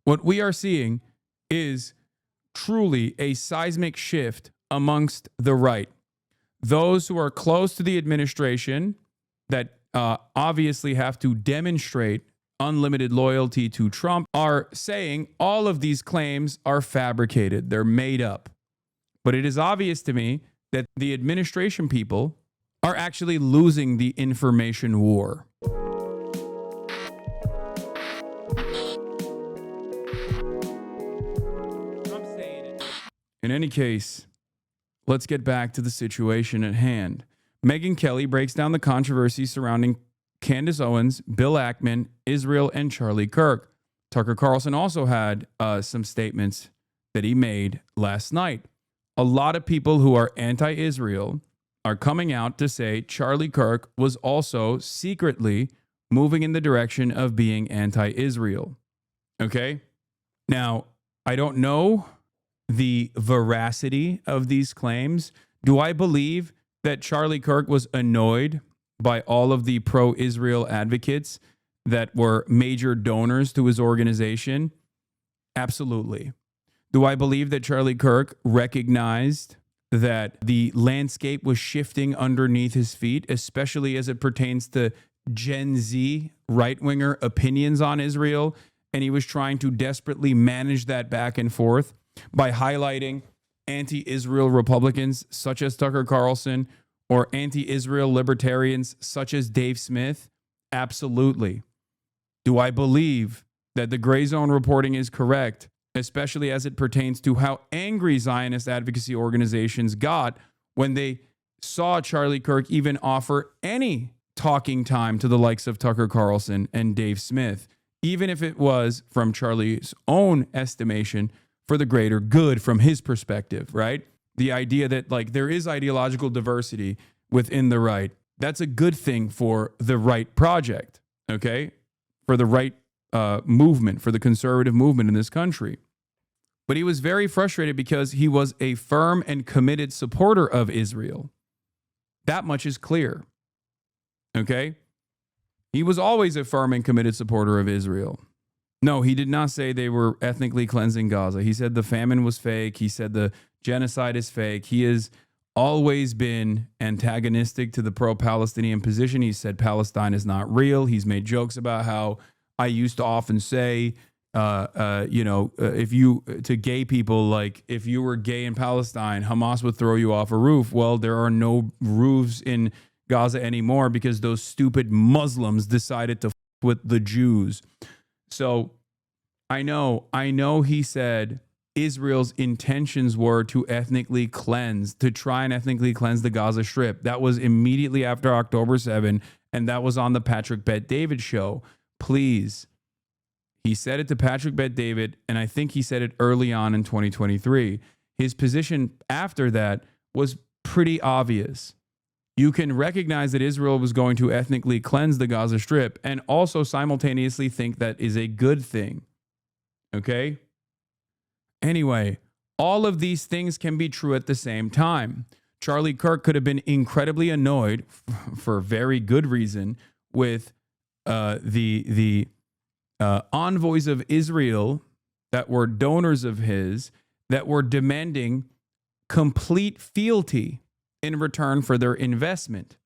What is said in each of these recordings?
What we are seeing is truly a seismic shift amongst the right. Those who are close to the administration that obviously have to demonstrate unlimited loyalty to Trump are saying all of these claims are fabricated. They're made up. But it is obvious to me that the administration people are actually losing the information war. In any case, let's get back to the situation at hand. Megyn Kelly breaks down the controversy surrounding Candace Owens, Bill Ackman, Israel, and Charlie Kirk. Tucker Carlson also had some statements that he made last night. A lot of people who are anti-Israel are coming out to say Charlie Kirk was also secretly moving in the direction of being anti-Israel. Okay? Now, I don't know the veracity of these claims. Do I believe that Charlie Kirk was annoyed by all of the pro-Israel advocates that were major donors to his organization? Absolutely. Do I believe that Charlie Kirk recognized that the landscape was shifting underneath his feet, especially as it pertains to Gen Z right-winger opinions on Israel, and he was trying to desperately manage that back and forth by highlighting anti-Israel Republicans such as Tucker Carlson or anti-Israel libertarians such as Dave Smith? Absolutely. Do I believe that the gray zone reporting is correct, especially as it pertains to how angry Zionist advocacy organizations got when they saw Charlie Kirk even offer any talking time to the likes of Tucker Carlson and Dave Smith, even if it was, from Charlie's own estimation, for the greater good from his perspective, right? The idea that like there is ideological diversity within the right. That's a good thing for the right project, okay? For the right movement, for the conservative movement in this country. But he was very frustrated because he was a firm and committed supporter of Israel. That much is clear, okay? He was always a firm and committed supporter of Israel. No, he did not say they were ethnically cleansing Gaza. He said the famine was fake. He said the genocide is fake. He has always been antagonistic to the pro-Palestinian position. He said Palestine is not real. He's made jokes about how I used to often say, if you, to gay people, like if you were gay in Palestine, Hamas would throw you off a roof. Well, there are no roofs in Gaza anymore because those stupid Muslims decided to f with the Jews. So I know he said Israel's intentions were to ethnically cleanse, to try and ethnically cleanse the Gaza Strip. That was immediately after October 7, and that was on the Patrick Bet-David show. Please. He said it to Patrick Bet-David, and I think he said it early on in 2023. His position after that was pretty obvious. You can recognize that Israel was going to ethnically cleanse the Gaza Strip and also simultaneously think that is a good thing. Okay? Anyway, all of these things can be true at the same time. Charlie Kirk could have been incredibly annoyed for very good reason with the envoys of Israel that were donors of his that were demanding complete fealty in return for their investment.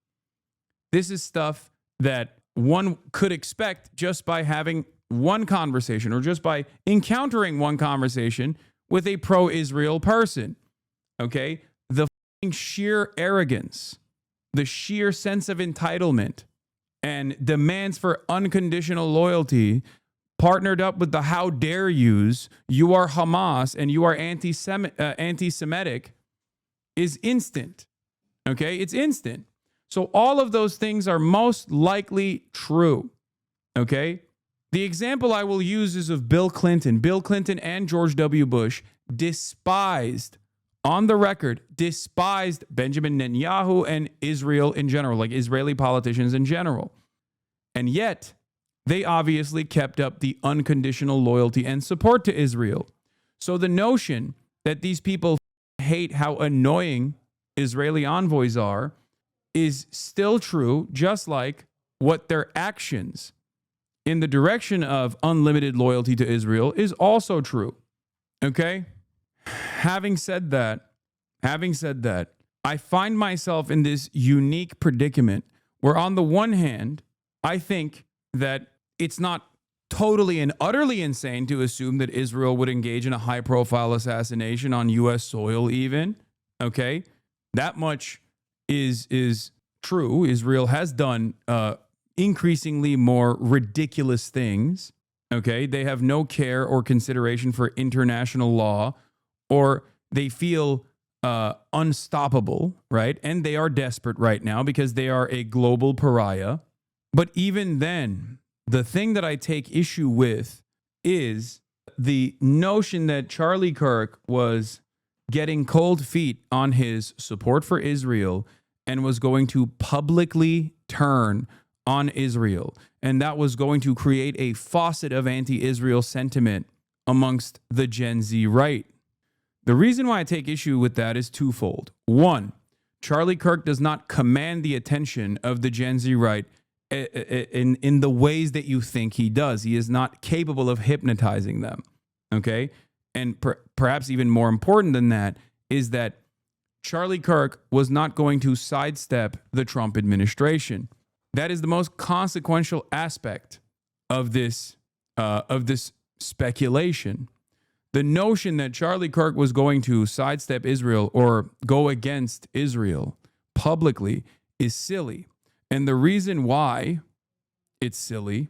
This is stuff that one could expect just by having one conversation or just by encountering one conversation with a pro-Israel person. Okay? The sheer arrogance, the sheer sense of entitlement, and demands for unconditional loyalty partnered up with the how dare yous, you are Hamas and you are anti-Semitic, is instant. Okay, it's instant. So all of those things are most likely true. Okay, the example I will use is of Bill Clinton. Bill Clinton and George W. Bush despised, on the record, despised Benjamin Netanyahu and Israel in general, like Israeli politicians in general. And yet, they obviously kept up the unconditional loyalty and support to Israel. So the notion that these people hate how annoying Israeli envoys are is still true, just like what their actions in the direction of unlimited loyalty to Israel is also true. Okay? Having said that, I find myself in this unique predicament where, on the one hand, I think that it's not totally and utterly insane to assume that Israel would engage in a high-profile assassination on U.S. soil even. Okay? That much is true. Israel has done increasingly more ridiculous things. Okay? They have no care or consideration for international law, or they feel unstoppable, right? And they are desperate right now because they are a global pariah. But even then, the thing that I take issue with is the notion that Charlie Kirk was getting cold feet on his support for Israel and was going to publicly turn on Israel. And that was going to create a faucet of anti-Israel sentiment amongst the Gen Z right. The reason why I take issue with that is twofold. One, Charlie Kirk does not command the attention of the Gen Z right in the ways that you think he does. He is not capable of hypnotizing them. Okay? And perhaps even more important than that is that Charlie Kirk was not going to sidestep the Trump administration. That is the most consequential aspect of this speculation. The notion that Charlie Kirk was going to sidestep Israel or go against Israel publicly is silly. And the reason why it's silly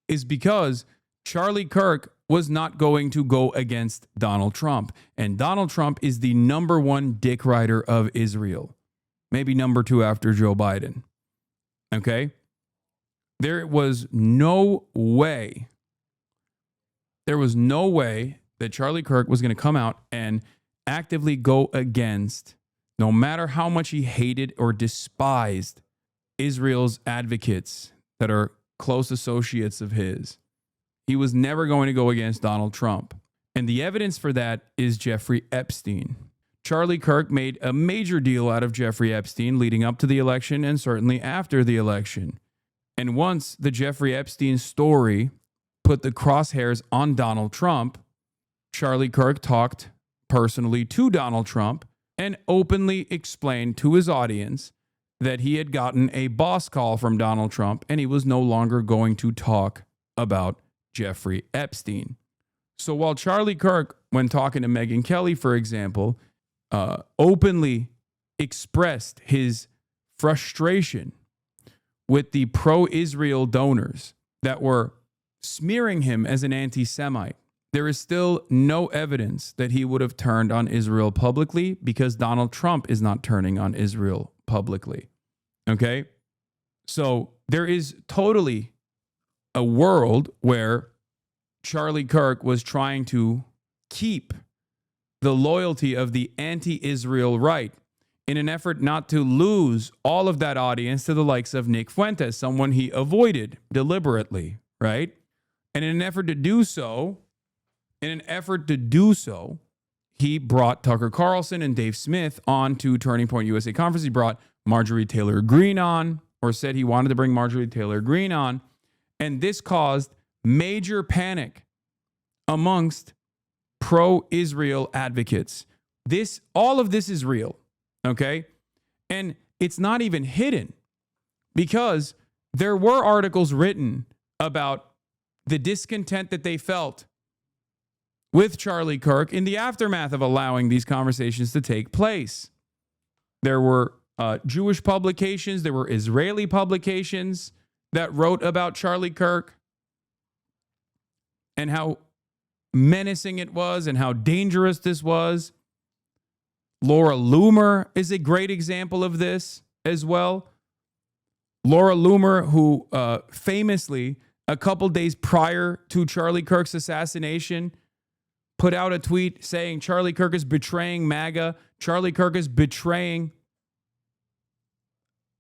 is because Charlie Kirk was not going to go against Donald Trump. And Donald Trump is the number one dick rider of Israel. Maybe number two after Joe Biden. Okay? There was no way that Charlie Kirk was going to come out and actively go against, no matter how much he hated or despised Israel's advocates that are close associates of his. He was never going to go against Donald Trump. And the evidence for that is Jeffrey Epstein. Charlie Kirk made a major deal out of Jeffrey Epstein leading up to the election and certainly after the election. And once the Jeffrey Epstein story put the crosshairs on Donald Trump, Charlie Kirk talked personally to Donald Trump and openly explained to his audience that he had gotten a boss call from Donald Trump and he was no longer going to talk about Jeffrey Epstein. So while Charlie Kirk, when talking to Megyn Kelly, for example, openly expressed his frustration with the pro-Israel donors that were smearing him as an anti-Semite, there is still no evidence that he would have turned on Israel publicly because Donald Trump is not turning on Israel publicly. Okay? So there is totally a world where Charlie Kirk was trying to keep the loyalty of the anti-Israel right in an effort not to lose all of that audience to the likes of Nick Fuentes, someone he avoided deliberately, right? And in an effort to do so, he brought Tucker Carlson and Dave Smith on to Turning Point USA Conference. He brought Marjorie Taylor Greene on, or said he wanted to bring Marjorie Taylor Greene on. And this caused major panic amongst pro-Israel advocates. All of this is real, okay? And it's not even hidden because there were articles written about the discontent that they felt with Charlie Kirk in the aftermath of allowing these conversations to take place. There were Jewish publications, there were Israeli publications that wrote about Charlie Kirk and how menacing it was and how dangerous this was. Laura Loomer is a great example of this as well. Laura Loomer, who famously, a couple days prior to Charlie Kirk's assassination, put out a tweet saying Charlie Kirk is betraying MAGA. Charlie Kirk is betraying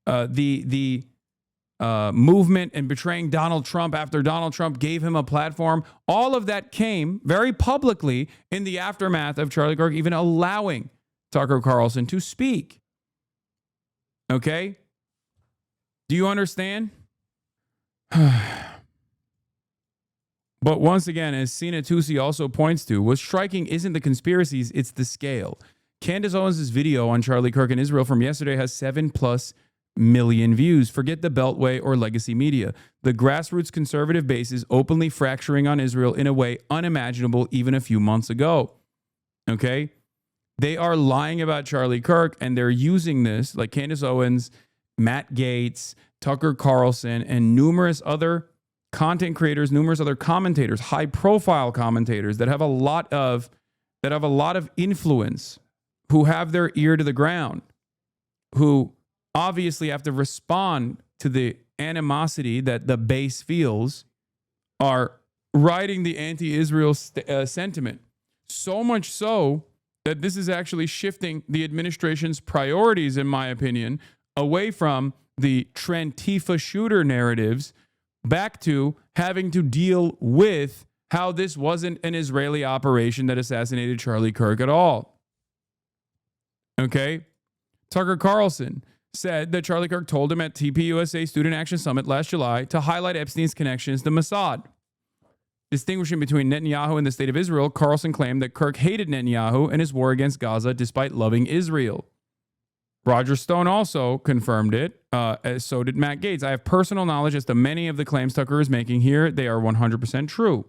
the movement and betraying Donald Trump after Donald Trump gave him a platform. All of that came very publicly in the aftermath of Charlie Kirk even allowing Tucker Carlson to speak. Okay? Do you understand? But once again, as Sina Tusi also points to, what's striking isn't the conspiracies, it's the scale. Candace Owens' video on Charlie Kirk and Israel from yesterday has 7+ million views. Forget the Beltway or legacy media. The grassroots conservative base is openly fracturing on Israel in a way unimaginable even a few months ago. Okay? They are lying about Charlie Kirk, and they're using this, like Candace Owens, Matt Gaetz, Tucker Carlson, and numerous other content creators, numerous other commentators, high-profile commentators that have a lot of influence, who have their ear to the ground, who obviously have to respond to the animosity that the base feels, are riding the anti-Israel sentiment. So much so that this is actually shifting the administration's priorities, in my opinion, away from the Trantifa shooter narratives back to having to deal with how this wasn't an Israeli operation that assassinated Charlie Kirk at all. Okay? Tucker Carlson said that Charlie Kirk told him at TPUSA Student Action Summit last July to highlight Epstein's connections to Mossad. Distinguishing between Netanyahu and the state of Israel, Carlson claimed that Kirk hated Netanyahu and his war against Gaza despite loving Israel. Roger Stone also confirmed it, so did Matt Gaetz. I have personal knowledge as to many of the claims Tucker is making here. They are 100% true.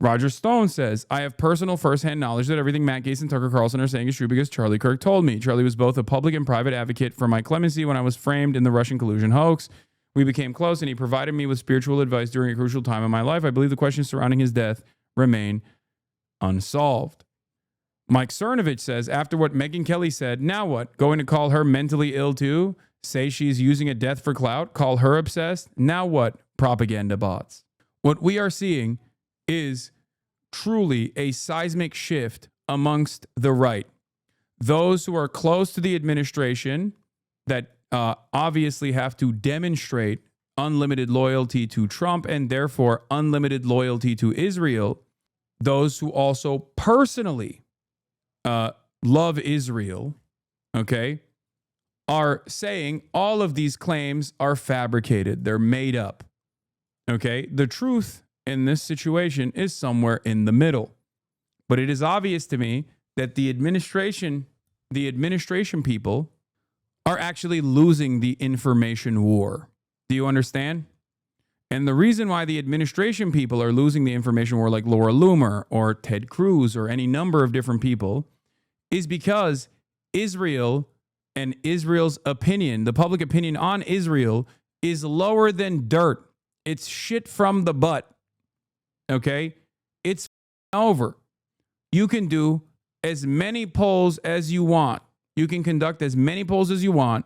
Roger Stone says, I have personal firsthand knowledge that everything Matt Gaetz and Tucker Carlson are saying is true because Charlie Kirk told me. Charlie was both a public and private advocate for my clemency when I was framed in the Russian collusion hoax. We became close, and he provided me with spiritual advice during a crucial time in my life. I believe the questions surrounding his death remain unsolved. Mike Cernovich says, after what Megyn Kelly said, now what? Going to call her mentally ill too? Say she's using a death for clout? Call her obsessed? Now what? Propaganda bots. What we are seeing is truly a seismic shift amongst the right. Those who are close to the administration that obviously have to demonstrate unlimited loyalty to Trump and therefore unlimited loyalty to Israel. Those who also personally love Israel, okay, are saying all of these claims are fabricated. They're made up. Okay, the truth in this situation is somewhere in the middle. But it is obvious to me that the administration people are actually losing the information war. Do you understand? And the reason why the administration people are losing the information war, like Laura Loomer or Ted Cruz or any number of different people, is because Israel and Israel's opinion, the public opinion on Israel, is lower than dirt. It's shit from the butt. Okay? It's over. You can do as many polls as you want. You can conduct as many polls as you want,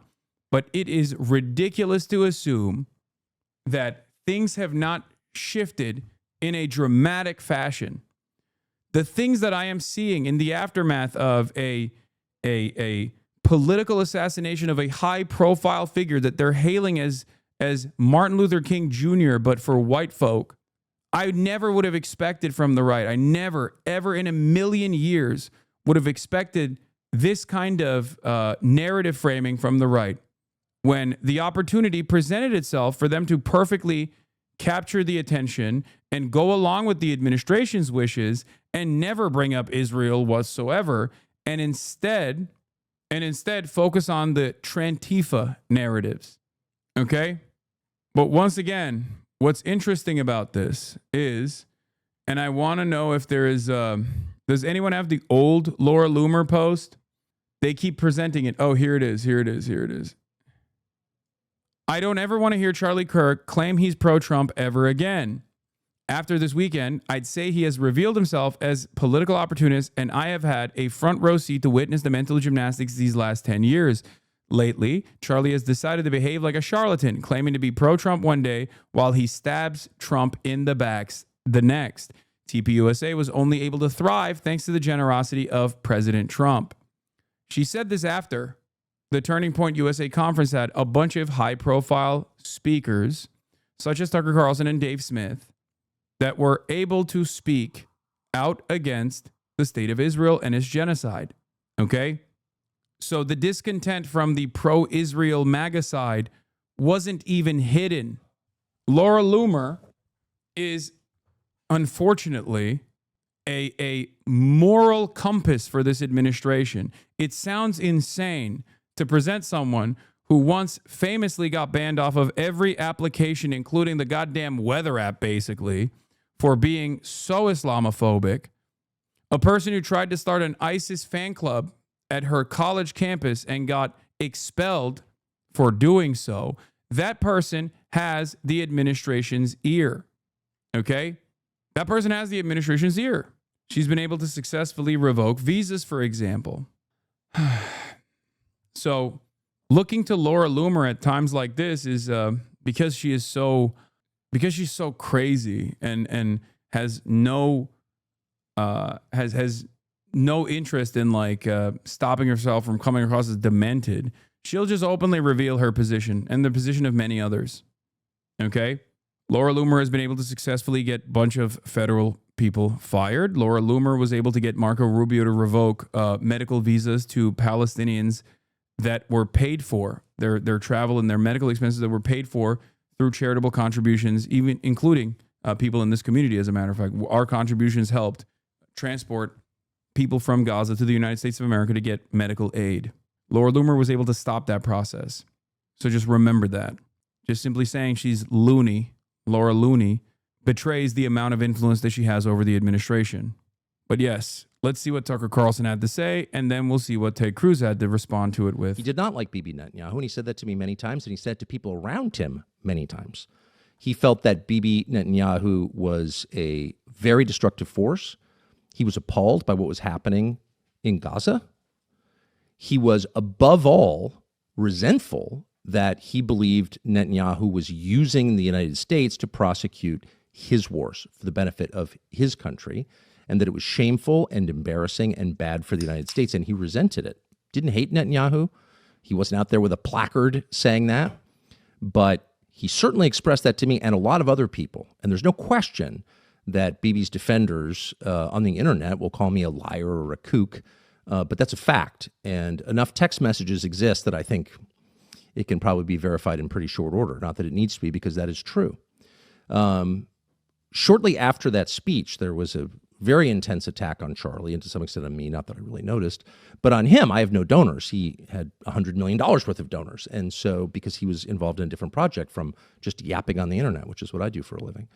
but it is ridiculous to assume that things have not shifted in a dramatic fashion. The things that I am seeing in the aftermath of a political assassination of a high-profile figure that they're hailing as Martin Luther King Jr., but for white folk, I never would have expected from the right. I never, ever in a million years would have expected this kind of narrative framing from the right when the opportunity presented itself for them to perfectly capture the attention and go along with the administration's wishes and never bring up Israel whatsoever, and instead focus on the Trantifa narratives. Okay? But once again, what's interesting about this is, and I want to know if there is, does anyone have the old Laura Loomer post? They keep presenting it. Oh, here it is. Here it is. Here it is. I don't ever want to hear Charlie Kirk claim he's pro-Trump ever again. After this weekend, I'd say he has revealed himself as political opportunist, and I have had a front row seat to witness the mental gymnastics these last 10 years. Lately, Charlie has decided to behave like a charlatan, claiming to be pro-Trump one day while he stabs Trump in the backs the next. TPUSA was only able to thrive thanks to the generosity of President Trump. She said this after the Turning Point USA conference had a bunch of high-profile speakers, such as Tucker Carlson and Dave Smith, that were able to speak out against the state of Israel and its genocide. Okay? So the discontent from the pro-Israel MAGA side wasn't even hidden. Laura Loomer is unfortunately, a moral compass for this administration. It sounds insane to present someone who once famously got banned off of every application, including the goddamn weather app, basically, for being so Islamophobic. A person who tried to start an ISIS fan club at her college campus and got expelled for doing so. That person has the administration's ear. Okay? That person has the administration's ear. She's been able to successfully revoke visas, for example. So looking to Laura Loomer at times like this is because she's so crazy and has no has no interest in like stopping herself from coming across as demented. She'll just openly reveal her position and the position of many others. Okay? Laura Loomer has been able to successfully get a bunch of federal people fired. Laura Loomer was able to get Marco Rubio to revoke medical visas to Palestinians that were paid for, their travel and their medical expenses that were paid for through charitable contributions, even including people in this community. As a matter of fact, our contributions helped transport people from Gaza to the United States of America to get medical aid. Laura Loomer was able to stop that process. So just remember that. Just simply saying she's loony, Laura Looney, betrays the amount of influence that she has over the administration. But yes, let's see what Tucker Carlson had to say, and then we'll see what Ted Cruz had to respond to it with. He did not like Bibi Netanyahu, and he said that to me many times, and he said it to people around him many times. He felt that Bibi Netanyahu was a very destructive force. He was appalled by what was happening in Gaza. He was, above all, resentful that he believed Netanyahu was using the United States to prosecute his wars for the benefit of his country, and that it was shameful and embarrassing and bad for the United States, and he resented it. Didn't hate Netanyahu. He wasn't out there with a placard saying that, but he certainly expressed that to me and a lot of other people. And there's no question that Bibi's defenders on the internet will call me a liar or a kook, but that's a fact. And enough text messages exist that I think it can probably be verified in pretty short order. Not that it needs to be, because that is true. Shortly after that speech, there was a very intense attack on Charlie, and to some extent on me, not that I really noticed. But on him, I have no donors. He had $100 million worth of donors. And so, because he was involved in a different project from just yapping on the internet, which is what I do for a living,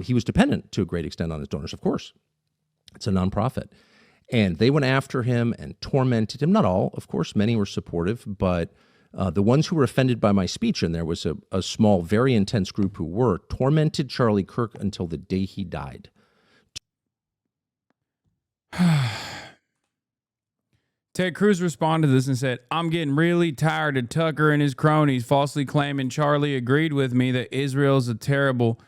he was dependent to a great extent on his donors, of course. It's a nonprofit. And they went after him and tormented him. Not all, of course. Many were supportive, but the ones who were offended by my speech, and there was a small, very intense group who were, tormented Charlie Kirk until the day he died. Ted Cruz responded to this and said, "I'm getting really tired of Tucker and his cronies falsely claiming Charlie agreed with me that Israel's a terrible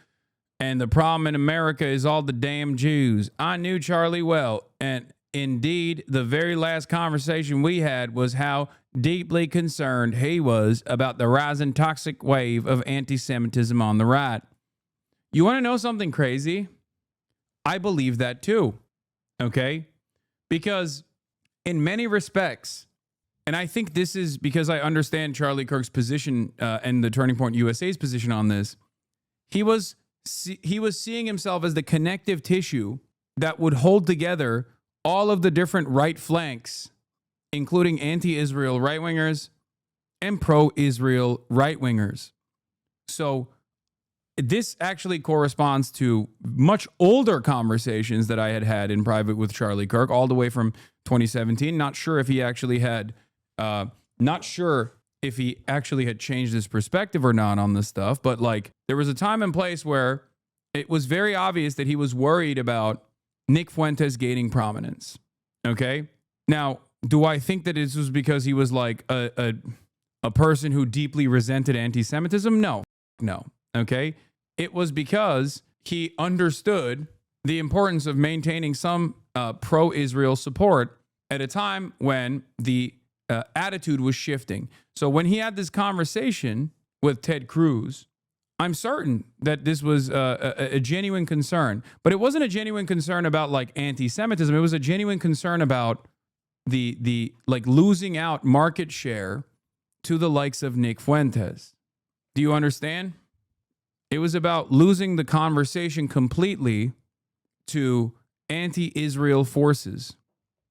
and the problem in America is all the damn Jews. I knew Charlie well, and indeed, the very last conversation we had was how deeply concerned he was about the rising toxic wave of anti-Semitism on the right." You want to know something crazy? I believe that too. Okay? Because in many respects, and I think this is because I understand Charlie Kirk's position and the Turning Point USA's position on this, he was seeing himself as the connective tissue that would hold together all of the different right flanks, including anti-Israel right-wingers and pro-Israel right-wingers. So this actually corresponds to much older conversations that I had in private with Charlie Kirk, all the way from 2017. Not sure if he actually had changed his perspective or not on this stuff, but like there was a time and place where it was very obvious that he was worried about Nick Fuentes gaining prominence. Okay? Now, do I think that this was because he was like a person who deeply resented anti-Semitism? No. Okay? It was because he understood the importance of maintaining some pro-Israel support at a time when the attitude was shifting. So when he had this conversation with Ted Cruz, I'm certain that this was a genuine concern. But it wasn't a genuine concern about like anti-Semitism. It was a genuine concern about the like losing out market share to the likes of Nick Fuentes. Do you understand? It was about losing the conversation completely to anti-Israel forces.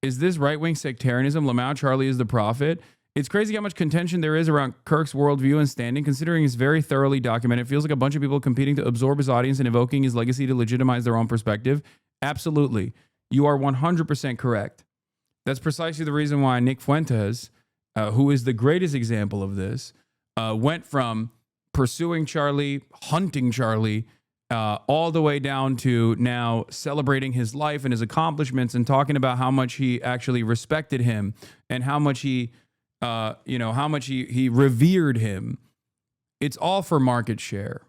Is this right-wing sectarianism? Lamau Charlie is the prophet. It's crazy how much contention there is around Kirk's worldview and standing, considering it's very thoroughly documented. It feels like a bunch of people competing to absorb his audience and evoking his legacy to legitimize their own perspective. Absolutely. You are 100% correct. That's precisely the reason why Nick Fuentes, who is the greatest example of this, went from pursuing Charlie, hunting Charlie, all the way down to now celebrating his life and his accomplishments and talking about how much he actually respected him and how much he revered him. It's all for market share.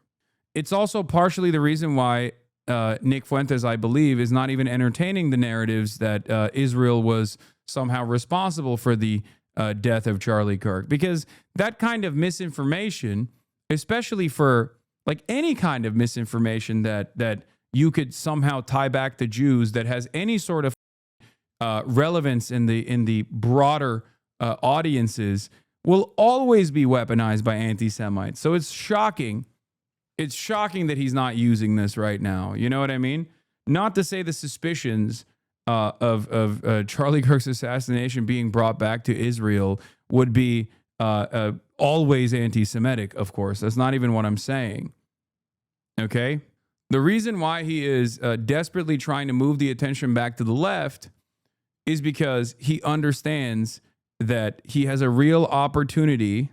It's also partially the reason why Nick Fuentes, I believe, is not even entertaining the narratives that Israel was somehow responsible for the death of Charlie Kirk, because that kind of misinformation, especially for like any kind of misinformation that you could somehow tie back to Jews that has any sort of relevance in the broader audiences, will always be weaponized by anti-Semites. So it's shocking. It's shocking that he's not using this right now. You know what I mean? Not to say the suspicions of Charlie Kirk's assassination being brought back to Israel would be always anti-Semitic, of course. That's not even what I'm saying. Okay? The reason why he is desperately trying to move the attention back to the left is because he understands that he has a real opportunity.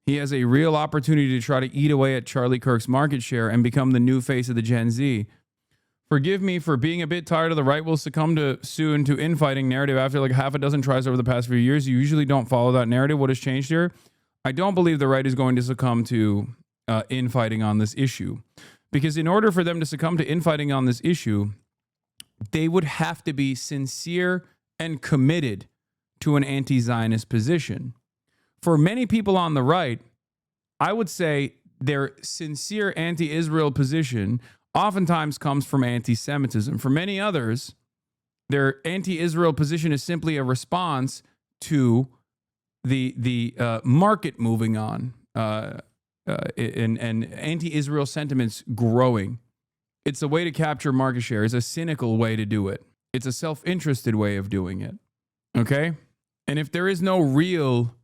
He has a real opportunity to try to eat away at Charlie Kirk's market share and become the new face of the Gen Z. Forgive me for being a bit tired of the right will succumb to soon to infighting narrative after like half a dozen tries over the past few years. You usually don't follow that narrative. What has changed here? I don't believe the right is going to succumb to infighting on this issue, because in order for them to succumb to infighting on this issue, they would have to be sincere and committed to an anti-Zionist position. For many people on the right, I would say their sincere anti-Israel position oftentimes comes from anti-Semitism. For many others, their anti-Israel position is simply a response to the market moving on and anti-Israel sentiments growing. It's a way to capture market share. It's a cynical way to do it. It's a self-interested way of doing it. Okay? And if there is no real,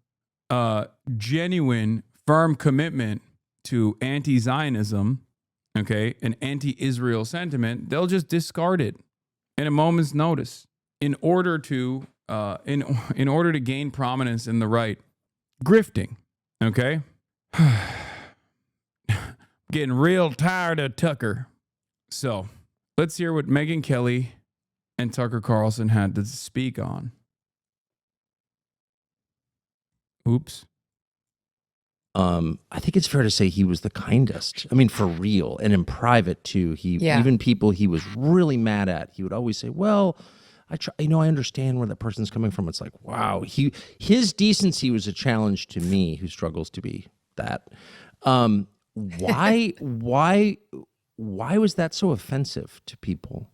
genuine, firm commitment to anti-Zionism, okay, an anti-Israel sentiment, they'll just discard it in a moment's notice in order to in order to gain prominence in the right. Grifting, okay? Getting real tired of Tucker. So let's hear what Megyn Kelly and Tucker Carlson had to speak on. Oops. I think it's fair to say he was the kindest. I mean, for real, and in private too. Even people he was really mad at, he would always say, "Well, I understand where that person's coming from." It's like, wow, his decency was a challenge to me, who struggles to be that. Why was that so offensive to people?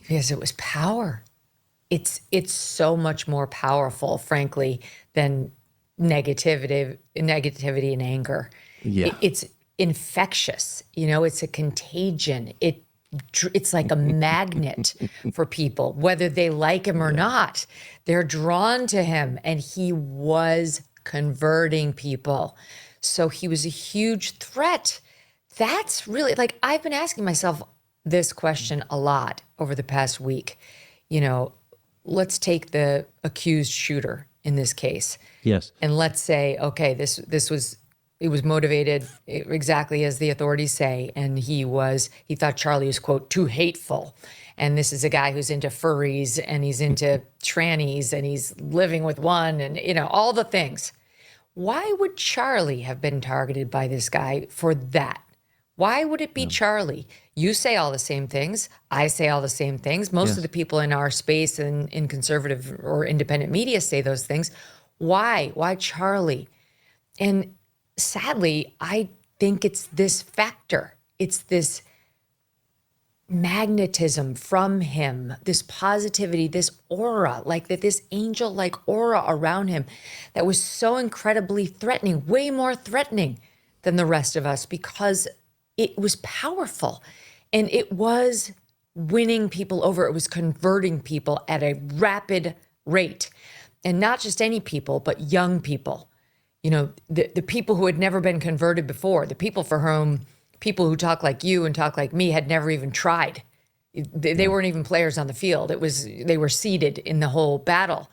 Because it was power. It's so much more powerful, frankly, than negativity and anger. Yeah. It's infectious. It's a contagion. It's like a magnet for people, whether they like him or not. They're drawn to him, and he was converting people. So he was a huge threat. That's really, like, I've been asking myself this question a lot over the past week. Let's take the accused shooter in this case. Yes. And let's say, okay, it was motivated exactly as the authorities say, and he thought Charlie was, quote, too hateful. And this is a guy who's into furries, and he's into trannies, and he's living with one, and all the things. Why would Charlie have been targeted by this guy for that? Why would it be Charlie? You say all the same things. I say all the same things. Most of the people in our space and in conservative or independent media say those things. Why? Why Charlie? And sadly, I think it's this factor. It's this magnetism from him, this positivity, this aura, like that, this angel-like aura around him that was so incredibly threatening, way more threatening than the rest of us, because it was powerful. And it was winning people over. It was converting people at a rapid rate. And not just any people, but young people. You know, the people who had never been converted before, the people for whom people who talk like you and talk like me had never even tried. They weren't even players on the field. They were seeded in the whole battle.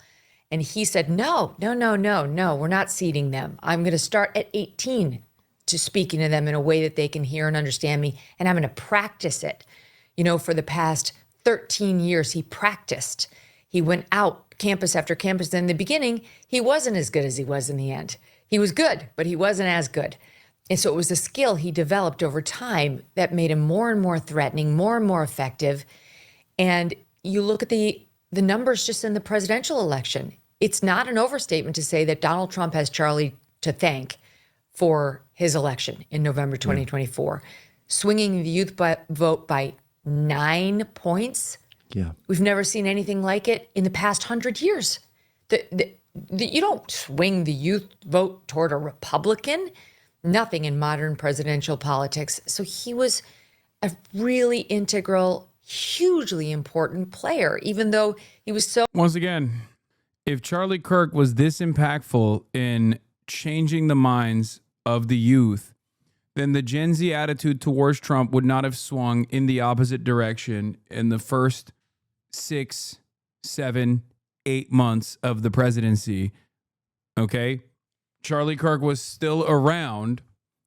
And he said, no, we're not seeding them. I'm going to start at 18 to speaking to them in a way that they can hear and understand me. And I'm going to practice it. You know, for the past 13 years, he practiced. He went out campus after campus. In the beginning, he wasn't as good as he was in the end. He was good, but he wasn't as good. And so it was a skill he developed over time that made him more and more threatening, more and more effective. And you look at the numbers just in the presidential election. It's not an overstatement to say that Donald Trump has Charlie to thank for his election in November 2024, swinging the youth vote by 9 points. Yeah. We've never seen anything like it in the past 100 years. You don't swing the youth vote toward a Republican. Nothing in modern presidential politics. So he was a really integral, hugely important player, even though he was so... Once again, if Charlie Kirk was this impactful in changing the minds of the youth, then the Gen Z attitude towards Trump would not have swung in the opposite direction in the first 6, 7, 8 months of the presidency. Okay? Charlie Kirk was still around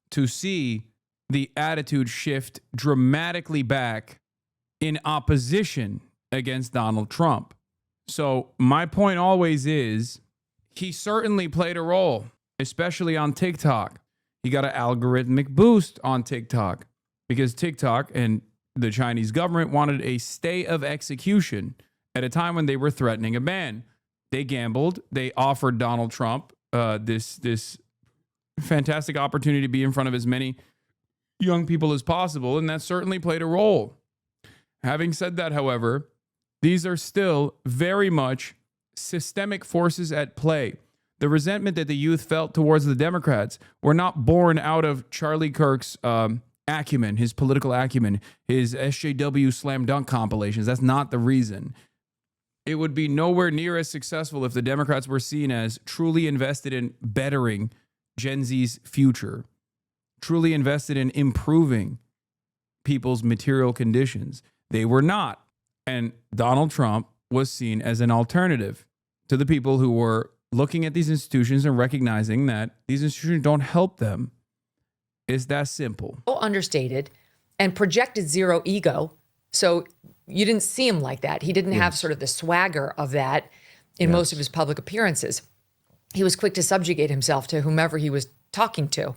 to see the attitude shift dramatically back in opposition against Donald Trump. So my point always is he certainly played a role, especially on TikTok. He got an algorithmic boost on TikTok because TikTok and the Chinese government wanted a stay of execution at a time when they were threatening a ban. They gambled. They offered Donald Trump this fantastic opportunity to be in front of as many young people as possible, and that certainly played a role. Having said that, however, these are still very much systemic forces at play. The resentment that the youth felt towards the Democrats were not born out of Charlie Kirk's acumen, his political acumen, his SJW slam dunk compilations. That's not the reason. It would be nowhere near as successful if the Democrats were seen as truly invested in bettering Gen Z's future, truly invested in improving people's material conditions. They were not. And Donald Trump was seen as an alternative to the people who were looking at these institutions and recognizing that these institutions don't help them. It's that simple. Understated and projected zero ego. So you didn't see him like that. He didn't have sort of the swagger of that in most of his public appearances. He was quick to subjugate himself to whomever he was talking to.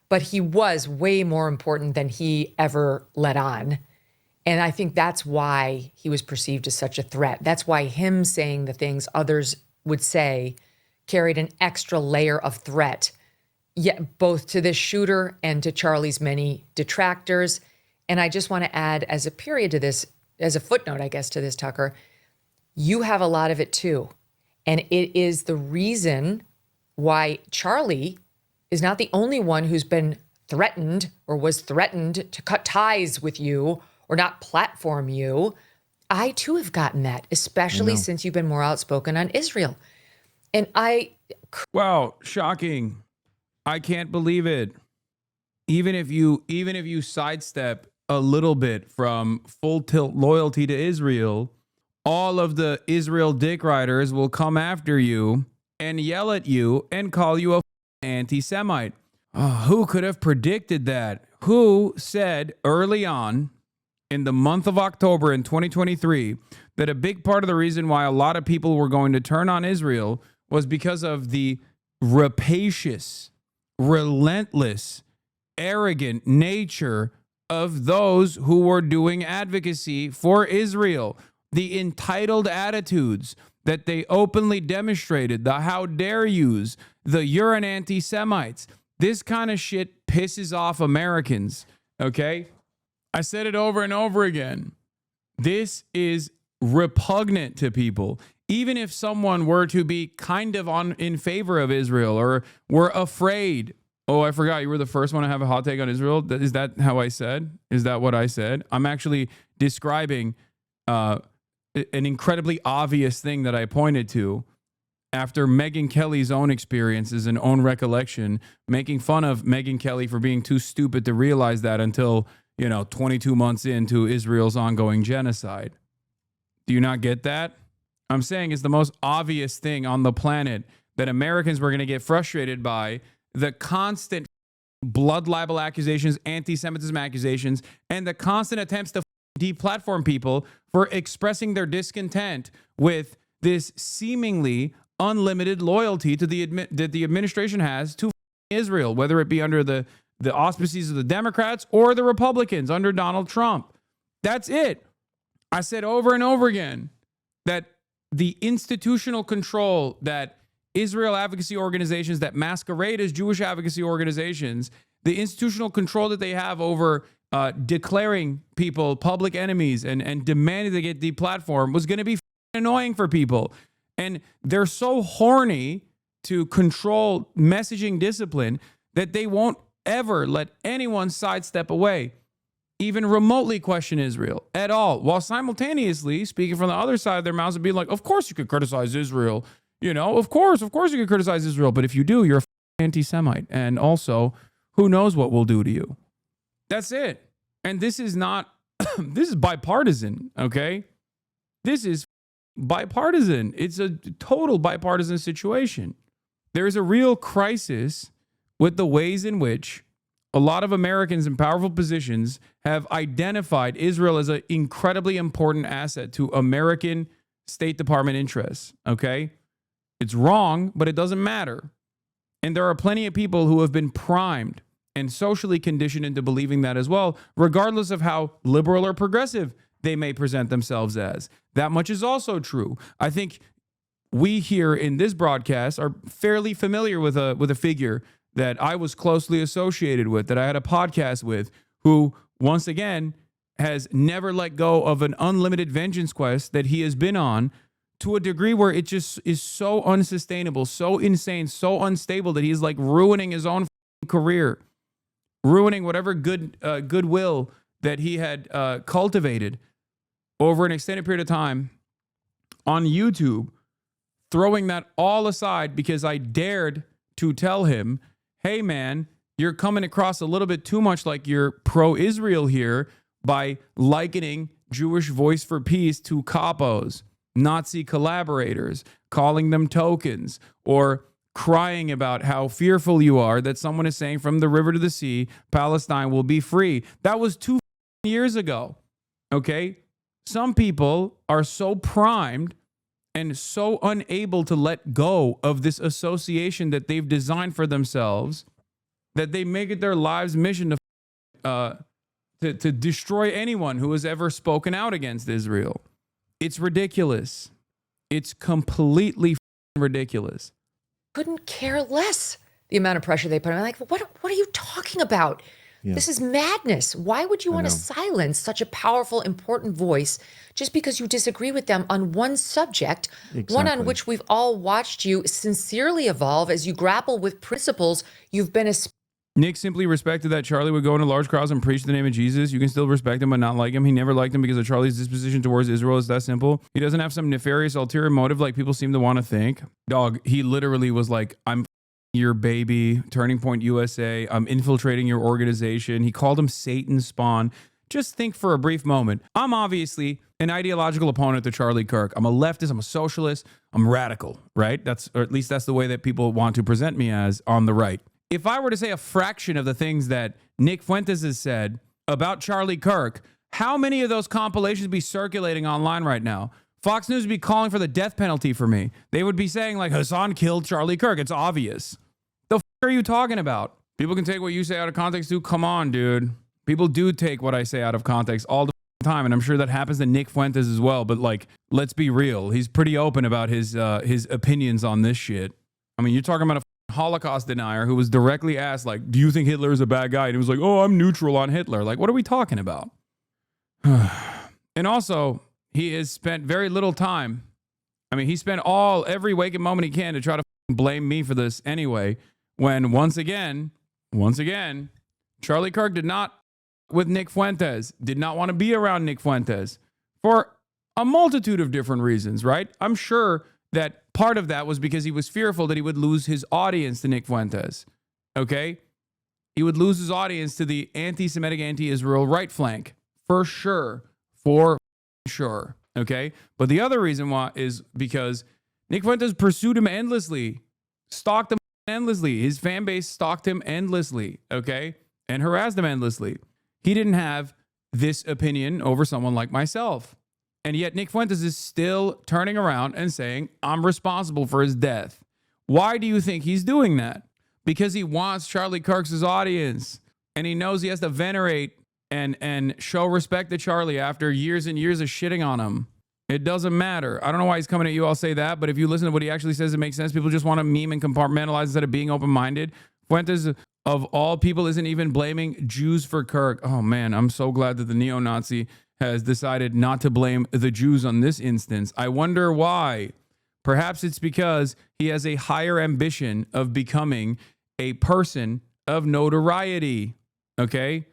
But he was way more important than he ever let on. And I think that's why he was perceived as such a threat. That's why him saying the things others would say carried an extra layer of threat, yet both to this shooter and to Charlie's many detractors. And I just want to add as a period to this, as a footnote, I guess, to this, Tucker, you have a lot of it too. And it is the reason why Charlie is not the only one who's been threatened or was threatened to cut ties with you or not platform you. I too have gotten that, especially since you've been more outspoken on Israel. And wow, shocking. I can't believe it. Even if you sidestep a little bit from full tilt loyalty to Israel, all of the Israel dick riders will come after you and yell at you and call you a anti-Semite. Who could have predicted that? Who said early on in the month of October in 2023 that a big part of the reason why a lot of people were going to turn on Israel was because of the rapacious, relentless, arrogant nature of those who were doing advocacy for Israel, the entitled attitudes that they openly demonstrated, the how dare yous, the you're an anti-Semites. This kind of shit pisses off Americans, okay? I said it over and over again. This is repugnant to people. Even if someone were to be kind of in favor of Israel or were afraid Oh, I forgot. You were the first one to have a hot take on Israel. Is that how I said? Is that what I said? I'm actually describing an incredibly obvious thing that I pointed to after Megyn Kelly's own experiences and own recollection, making fun of Megyn Kelly for being too stupid to realize that until, 22 months into Israel's ongoing genocide. Do you not get that? I'm saying it's the most obvious thing on the planet that Americans were going to get frustrated by, the constant blood libel accusations, anti-Semitism accusations, and the constant attempts to deplatform people for expressing their discontent with this seemingly unlimited loyalty to that the administration has to Israel, whether it be under the auspices of the Democrats or the Republicans under Donald Trump. That's it. I said over and over again that the institutional control that Israel advocacy organizations that masquerade as Jewish advocacy organizations, the institutional control that they have over declaring people public enemies and demanding they get deplatformed was going to be annoying for people. And they're so horny to control messaging discipline that they won't ever let anyone sidestep away, even remotely question Israel at all, while simultaneously speaking from the other side of their mouths and being like, of course you could criticize Israel. Of course you could criticize Israel. But if you do, you're an anti-Semite. And also, who knows what we'll do to you. That's it. And this is not, this is bipartisan, okay? This is bipartisan. It's a total bipartisan situation. There is a real crisis with the ways in which a lot of Americans in powerful positions have identified Israel as an incredibly important asset to American State Department interests, okay? It's wrong, but it doesn't matter. And there are plenty of people who have been primed and socially conditioned into believing that as well, regardless of how liberal or progressive they may present themselves as. That much is also true. I think we here in this broadcast are fairly familiar with a figure that I was closely associated with, that I had a podcast with, who, once again, has never let go of an unlimited vengeance quest that he has been on to a degree where it just is so unsustainable, so insane, so unstable that he's like ruining his own career, ruining whatever goodwill that he had cultivated over an extended period of time on YouTube, throwing that all aside because I dared to tell him, hey man, you're coming across a little bit too much like you're pro-Israel here by likening Jewish Voice for Peace to capos, Nazi collaborators, calling them tokens, or crying about how fearful you are that someone is saying from the river to the sea, Palestine will be free. That was 2 years ago, okay? Some people are so primed and so unable to let go of this association that they've designed for themselves that they make it their life's mission to destroy anyone who has ever spoken out against Israel. It's ridiculous. It's completely ridiculous. Couldn't care less the amount of pressure they put on. I'm like, what are you talking about? Yeah. This is madness. Why would you want to silence such a powerful, important voice just because you disagree with them on one subject, one on which we've all watched you sincerely evolve as you grapple with principles you've been Nick simply respected that Charlie would go into large crowds and preach the name of Jesus. You can still respect him but not like him. He never liked him because of Charlie's disposition towards Israel. It's that simple. He doesn't have some nefarious ulterior motive like people seem to want to think. Dog, he literally was like, I'm your baby, Turning Point USA. I'm infiltrating your organization. He called him Satan's spawn. Just think for a brief moment. I'm obviously an ideological opponent to Charlie Kirk. I'm a leftist. I'm a socialist. I'm radical, right? Or at least that's the way that people want to present me as on the right. If I were to say a fraction of the things that Nick Fuentes has said about Charlie Kirk, how many of those compilations be circulating online right now? Fox News would be calling for the death penalty for me. They would be saying like Hasan killed Charlie Kirk. It's obvious. The f*** are you talking about? People can take what you say out of context too. Come on, dude. People do take what I say out of context all the time, and I'm sure that happens to Nick Fuentes as well. But like, let's be real. He's pretty open about his opinions on this shit. I mean, you're talking about a Holocaust denier who was directly asked, like, do you think Hitler is a bad guy? And he was like, oh, I'm neutral on Hitler. Like, what are we talking about? And also, he has spent very little time. I mean, he spent every waking moment he can to try to blame me for this anyway, when once again, once again, Charlie Kirk did not with Nick Fuentes, did not want to be around Nick Fuentes for a multitude of different reasons, right? I'm sure that part of that was because he was fearful that he would lose his audience to Nick Fuentes, okay? He would lose his audience to the anti-Semitic, anti-Israel right flank, for sure, okay? But the other reason why is because Nick Fuentes pursued him endlessly, stalked him endlessly. His fan base stalked him endlessly, okay? And harassed him endlessly. He didn't have this opinion over someone like myself. And yet Nick Fuentes is still turning around and saying, I'm responsible for his death. Why do you think he's doing that? Because he wants Charlie Kirk's audience. And he knows he has to venerate and show respect to Charlie after years and years of shitting on him. It doesn't matter. I don't know why he's coming at you. I'll say that. But if you listen to what he actually says, it makes sense. People just want to meme and compartmentalize instead of being open-minded. Fuentes, of all people, isn't even blaming Jews for Kirk. Oh, man, I'm so glad that the neo-Nazi has decided not to blame the Jews on this instance. I wonder why. Perhaps it's because he has a higher ambition of becoming a person of notoriety. Okay?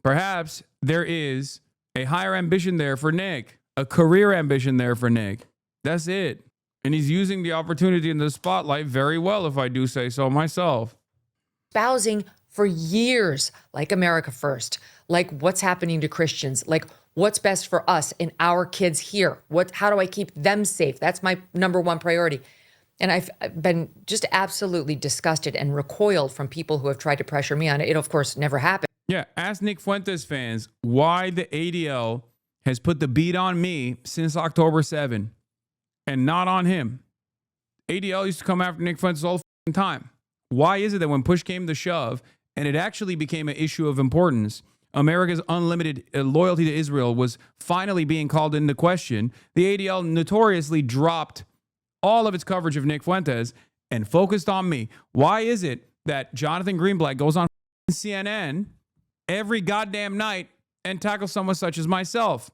Perhaps there is a higher ambition there for Nick, a career ambition there for Nick. That's it. And he's using the opportunity in the spotlight very well, if I do say so myself. Espousing for years, like America First, like what's happening to Christians, like what's best for us and our kids here. How do I keep them safe? That's my number one priority. And I've been just absolutely disgusted and recoiled from people who have tried to pressure me on it. It, of course, never happened. Yeah, ask Nick Fuentes fans why the ADL has put the beat on me since October 7 and not on him. ADL used to come after Nick Fuentes all the time. Why is it that when push came to shove and it actually became an issue of importance, America's unlimited loyalty to Israel was finally being called into question, the ADL notoriously dropped all of its coverage of Nick Fuentes and focused on me? Why is it that Jonathan Greenblatt goes on CNN every goddamn night and tackles someone such as myself?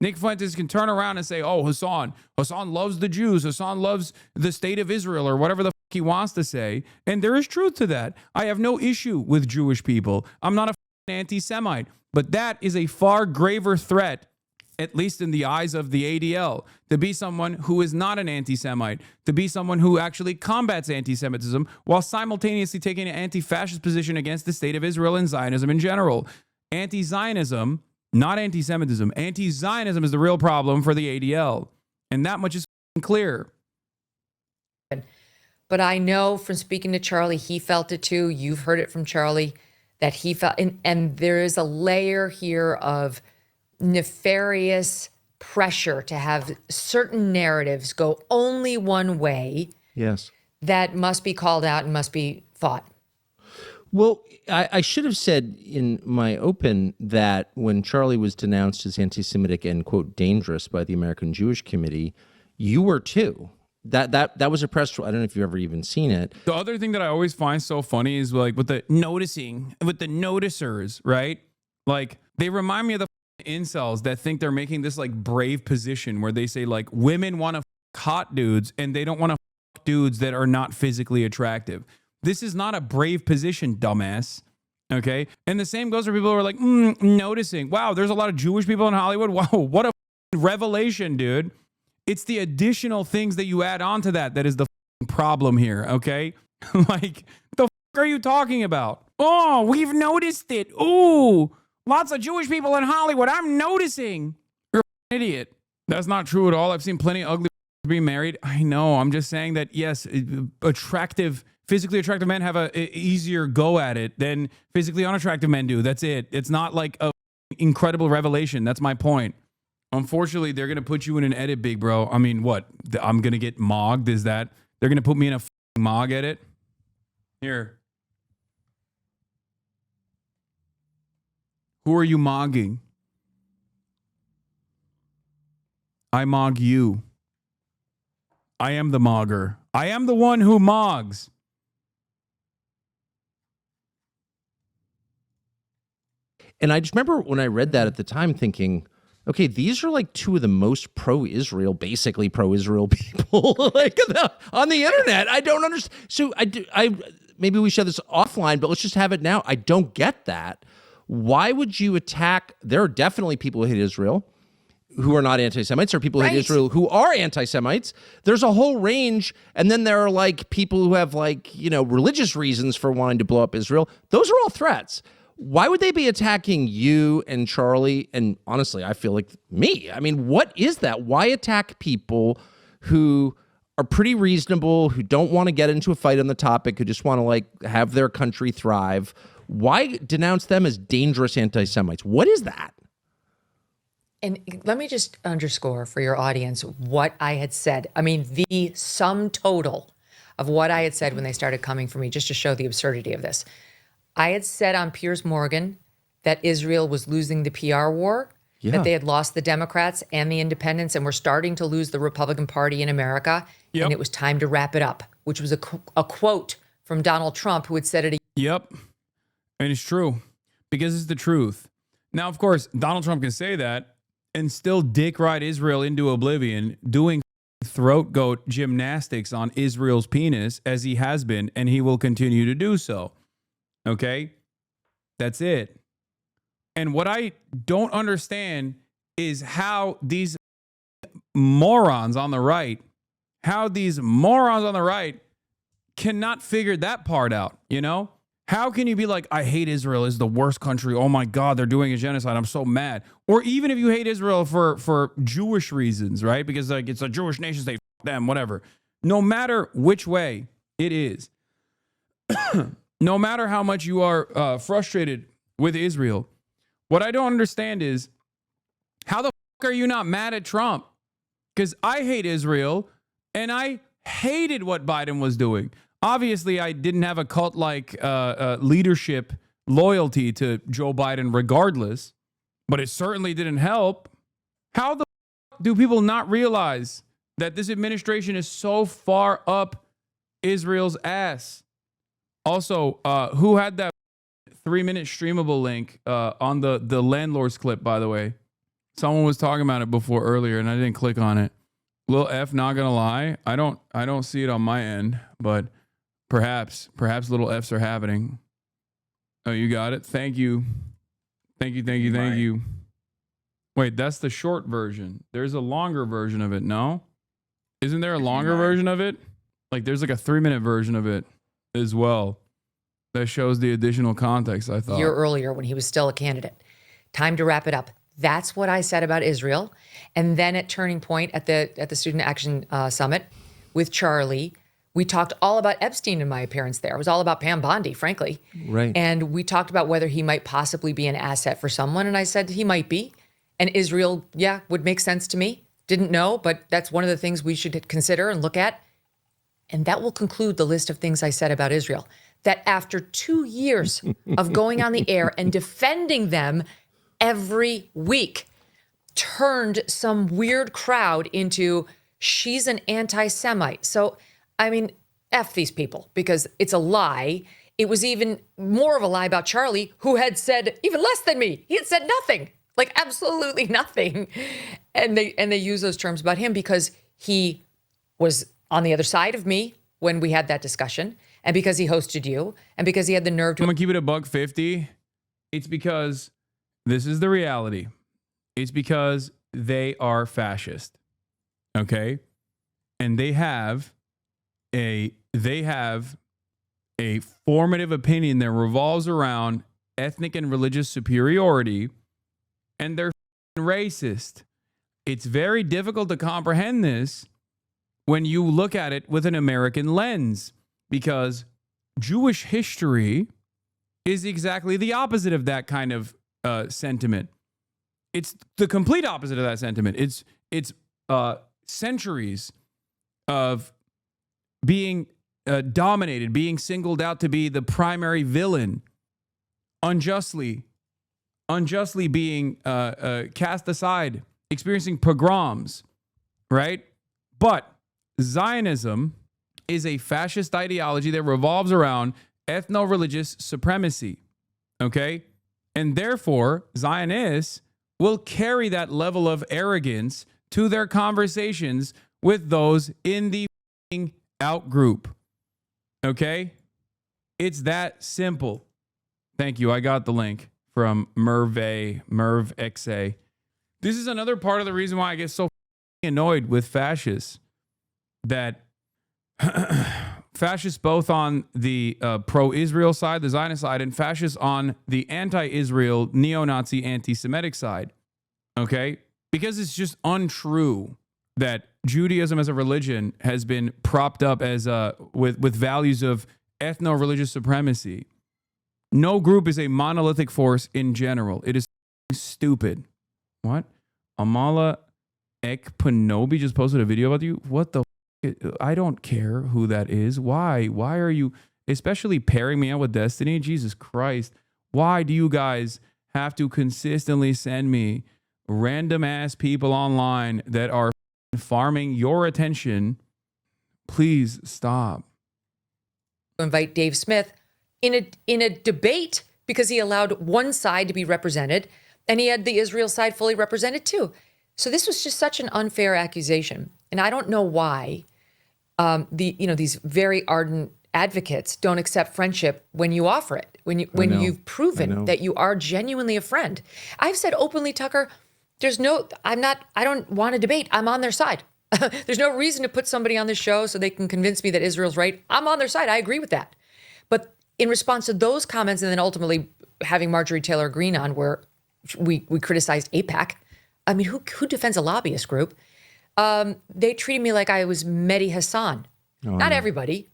Nick Fuentes can turn around and say, oh, Hasan loves the Jews. Hasan loves the state of Israel, or whatever the fuck he wants to say. And there is truth to that. I have no issue with Jewish people. I'm not a anti-Semite, but that is a far graver threat, at least in the eyes of the ADL, to be someone who is not an anti-Semite, to be someone who actually combats anti-Semitism while simultaneously taking an anti-fascist position against the state of Israel and Zionism in general. Anti-Zionism, not anti-Semitism. Anti-Zionism is the real problem for the ADL. And that much is clear. But I know from speaking to Charlie, he felt it too. You've heard it from Charlie, that he felt, and there is a layer here of nefarious pressure to have certain narratives go only one way. Yes. That must be called out and must be fought. Well, I should have said in my open that when Charlie was denounced as anti-Semitic and, quote, dangerous by the American Jewish Committee, you were too. That was a press. I don't know if you've ever even seen it. The other thing that I always find so funny is like with the noticers, right? Like they remind me of the incels that think they're making this like brave position where they say like women want to hot dudes and they don't want to dudes that are not physically attractive. This is not a brave position, dumbass. Okay. And the same goes for people who are like, noticing. Wow, there's a lot of Jewish people in Hollywood. Wow, what a revelation, dude. It's the additional things that you add on to that is the problem here, okay? Like, the are you talking about? Oh, we've noticed it. Ooh, lots of Jewish people in Hollywood. I'm noticing. You're an idiot. That's not true at all. I've seen plenty of ugly being married. I know. I'm just saying that, yes, physically attractive men have a easier go at it than physically unattractive men do. That's it. It's not like a incredible revelation. That's my point. Unfortunately, they're going to put you in an edit, big bro. I mean, what? I'm going to get mogged? Is that? They're going to put me in a mog edit? Here. Who are you mogging? I mog you. I am the mogger. I am the one who mogs. And I just remember when I read that at the time thinking, okay, these are like two of the most pro-Israel, basically pro-Israel people like on the internet. I don't understand. So maybe we should have this offline, but let's just have it now. I don't get that. Why would you attack? There are definitely people who hate Israel who are not anti-Semites, or people who hate Israel who are anti-Semites. There's a whole range. And then there are like people who have like, religious reasons for wanting to blow up Israel. Those are all threats. Why would they be attacking you and Charlie? And honestly, I feel like me. I mean, what is that? Why attack people who are pretty reasonable, who don't want to get into a fight on the topic, who just want to like have their country thrive? Why denounce them as dangerous anti-Semites? What is that? And let me just underscore for your audience what I had said. I mean, the sum total of what I had said when they started coming for me, just to show the absurdity of this. I had said on Piers Morgan that Israel was losing the PR war, that they had lost the Democrats and the independents, and were starting to lose the Republican Party in America, and it was time to wrap it up, which was a quote from Donald Trump, who had said it. Yep. And it's true, because it's the truth. Now, of course, Donald Trump can say that and still dick ride Israel into oblivion, doing throat goat gymnastics on Israel's penis, as he has been, and he will continue to do so. Okay? That's it. And what I don't understand is how these morons on the right cannot figure that part out, How can you be like, I hate Israel, is the worst country. Oh my God, they're doing a genocide. I'm so mad. Or even if you hate Israel for Jewish reasons, right? Because like it's a Jewish nation state, them, whatever. No matter which way it is, no matter how much you are frustrated with Israel, what I don't understand is how the fuck are you not mad at Trump? Because I hate Israel and I hated what Biden was doing. Obviously, I didn't have a cult-like leadership loyalty to Joe Biden regardless, but it certainly didn't help. How the fuck do people not realize that this administration is so far up Israel's ass? Also, who had that 3-minute streamable link on the landlord's clip, by the way? Someone was talking about it before earlier, and I didn't click on it. Lil F, not gonna lie, I don't see it on my end, but perhaps little F's are happening. Oh, you got it. Thank you. Thank you. Wait, that's the short version. There's a longer version of it. No, isn't there a longer version of it? Like there's like a 3-minute version of it as well that shows the additional context. I thought a year earlier when he was still a candidate. Time to wrap it up. That's what I said about Israel. And then at Turning Point at the Student Action Summit with Charlie, we talked all about Epstein in my appearance there. It was all about Pam Bondi, frankly. Right. And we talked about whether he might possibly be an asset for someone. And I said he might be. And Israel, would make sense to me. Didn't know, but that's one of the things we should consider and look at. And that will conclude the list of things I said about Israel. That after 2 years of going on the air and defending them every week, turned some weird crowd into, she's an anti-Semite. So, I mean, F these people, because it's a lie. It was even more of a lie about Charlie, who had said even less than me. He had said nothing, like absolutely nothing. And they use those terms about him because he was on the other side of me when we had that discussion, and because he hosted you, and because he had the nerve to— I'm gonna keep it $1.50. It's because this is the reality. It's because they are fascist. Okay? And they have a formative opinion that revolves around ethnic and religious superiority, and they're racist. It's very difficult to comprehend this when you look at it with an American lens, because Jewish history is exactly the opposite of that kind of sentiment. It's the complete opposite of that sentiment. It's centuries of being dominated, being singled out to be the primary villain, unjustly being cast aside, experiencing pogroms, right? But Zionism is a fascist ideology that revolves around ethno-religious supremacy, okay? And therefore, Zionists will carry that level of arrogance to their conversations with those in the out group, okay? It's that simple. Thank you. I got the link from Merv XA. This is another part of the reason why I get so annoyed with fascists, that fascists both on the pro-Israel side, the Zionist side, and fascists on the anti-Israel, neo-Nazi, anti-Semitic side. Okay? Because it's just untrue that Judaism as a religion has been propped up as with values of ethno-religious supremacy. No group is a monolithic force in general. It is stupid. What? Amala Ekpanobi just posted a video about you? What the I don't care who that is. Why? Why are you especially pairing me up with Destiny? Jesus Christ. Why do you guys have to consistently send me random ass people online that are farming your attention? Please stop. Invite Dave Smith in a debate because he allowed one side to be represented, and he had the Israel side fully represented too. So this was just such an unfair accusation, and I don't know why these very ardent advocates don't accept friendship when you offer it, when you've proven that you are genuinely a friend. I've said openly, Tucker, I don't want to debate. I'm on their side. There's no reason to put somebody on this show so they can convince me that Israel's right. I'm on their side. I agree with that. But in response to those comments, and then ultimately having Marjorie Taylor Greene on, where we criticized AIPAC. I mean, who defends a lobbyist group? They treated me like I was Mehdi Hassan. Not everybody,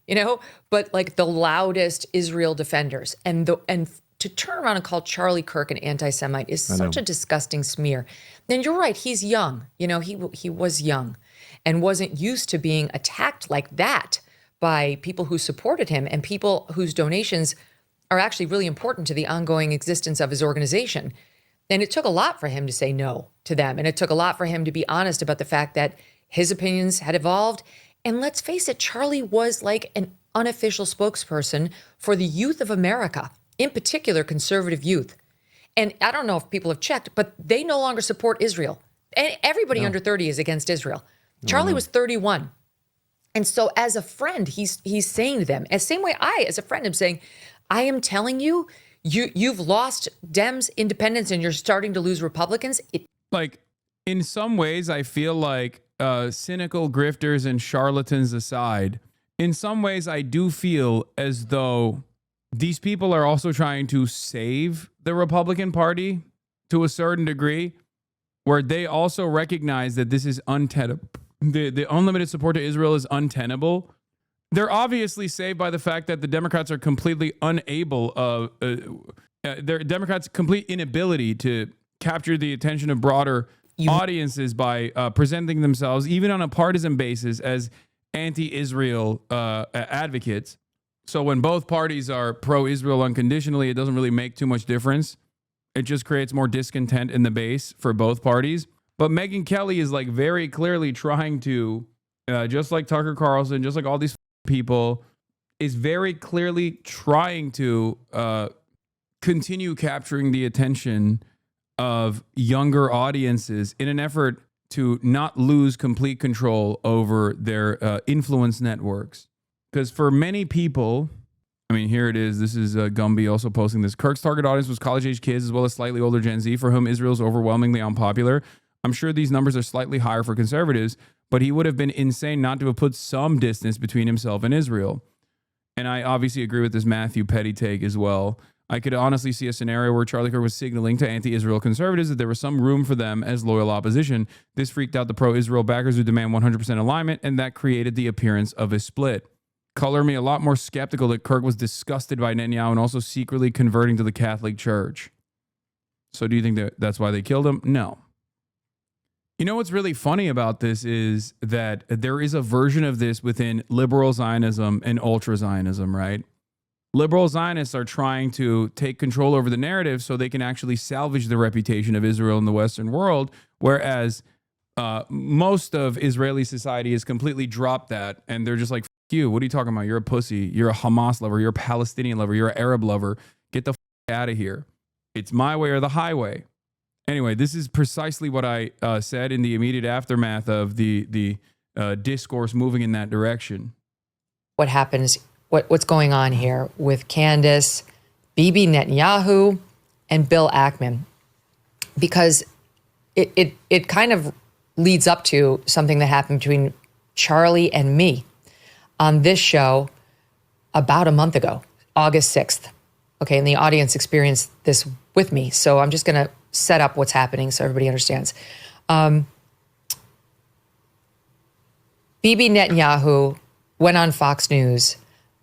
but like the loudest Israel defenders. And to turn around and call Charlie Kirk an anti-Semite is such a disgusting smear. And you're right, he's young. He was young and wasn't used to being attacked like that by people who supported him and people whose donations are actually really important to the ongoing existence of his organization. And it took a lot for him to say no to them. And it took a lot for him to be honest about the fact that his opinions had evolved. And let's face it, Charlie was like an unofficial spokesperson for the youth of America, in particular conservative youth. And I don't know if people have checked, but they no longer support Israel. And everybody under 30 is against Israel. Charlie was 31. And so as a friend, he's saying to them, as same way I, as a friend, am saying, I am telling you, you've lost Dems, independents, and you're starting to lose Republicans. Like, in some ways, I feel like cynical grifters and charlatans aside, in some ways, I do feel as though these people are also trying to save the Republican Party to a certain degree, where they also recognize that this is untenable. The unlimited support to Israel is untenable. They're obviously saved by the fact that the Democrats are completely unable Democrats' complete inability to capture the attention of broader audiences by presenting themselves, even on a partisan basis, as anti-Israel advocates. So when both parties are pro-Israel unconditionally, it doesn't really make too much difference. It just creates more discontent in the base for both parties. But Megyn Kelly is like very clearly trying to, just like Tucker Carlson, just like all these people, is very clearly trying to continue capturing the attention of younger audiences in an effort to not lose complete control over their influence networks. Because for many people, I mean, here it is. This is Gumby also posting this. Kirk's target audience was college-age kids as well as slightly older Gen Z, for whom Israel is overwhelmingly unpopular. I'm sure these numbers are slightly higher for conservatives, but he would have been insane not to have put some distance between himself and Israel. And I obviously agree with this Matthew Petty take as well. I could honestly see a scenario where Charlie Kirk was signaling to anti-Israel conservatives that there was some room for them as loyal opposition. This freaked out the pro-Israel backers who demand 100% alignment, and that created the appearance of a split. Color me a lot more skeptical that Kirk was disgusted by Netanyahu and also secretly converting to the Catholic Church. So do you think that that's why they killed him? No. You know what's really funny about this is that there is a version of this within liberal Zionism and ultra Zionism, right? Liberal Zionists are trying to take control over the narrative so they can actually salvage the reputation of Israel in the Western world, whereas most of Israeli society has completely dropped that, and they're just like, F you, what are you talking about? You're a pussy. You're a Hamas lover. You're a Palestinian lover. You're an Arab lover. Get the F out of here. It's my way or the highway. Anyway, this is precisely what I said in the immediate aftermath of the discourse moving in that direction. What happens what's going on here with Candace, Bibi Netanyahu, and Bill Ackman, because it kind of leads up to something that happened between Charlie and me on this show about a month ago, August 6th. Okay, and the audience experienced this with me, so I'm just going to set up what's happening so everybody understands. Bibi Netanyahu went on Fox News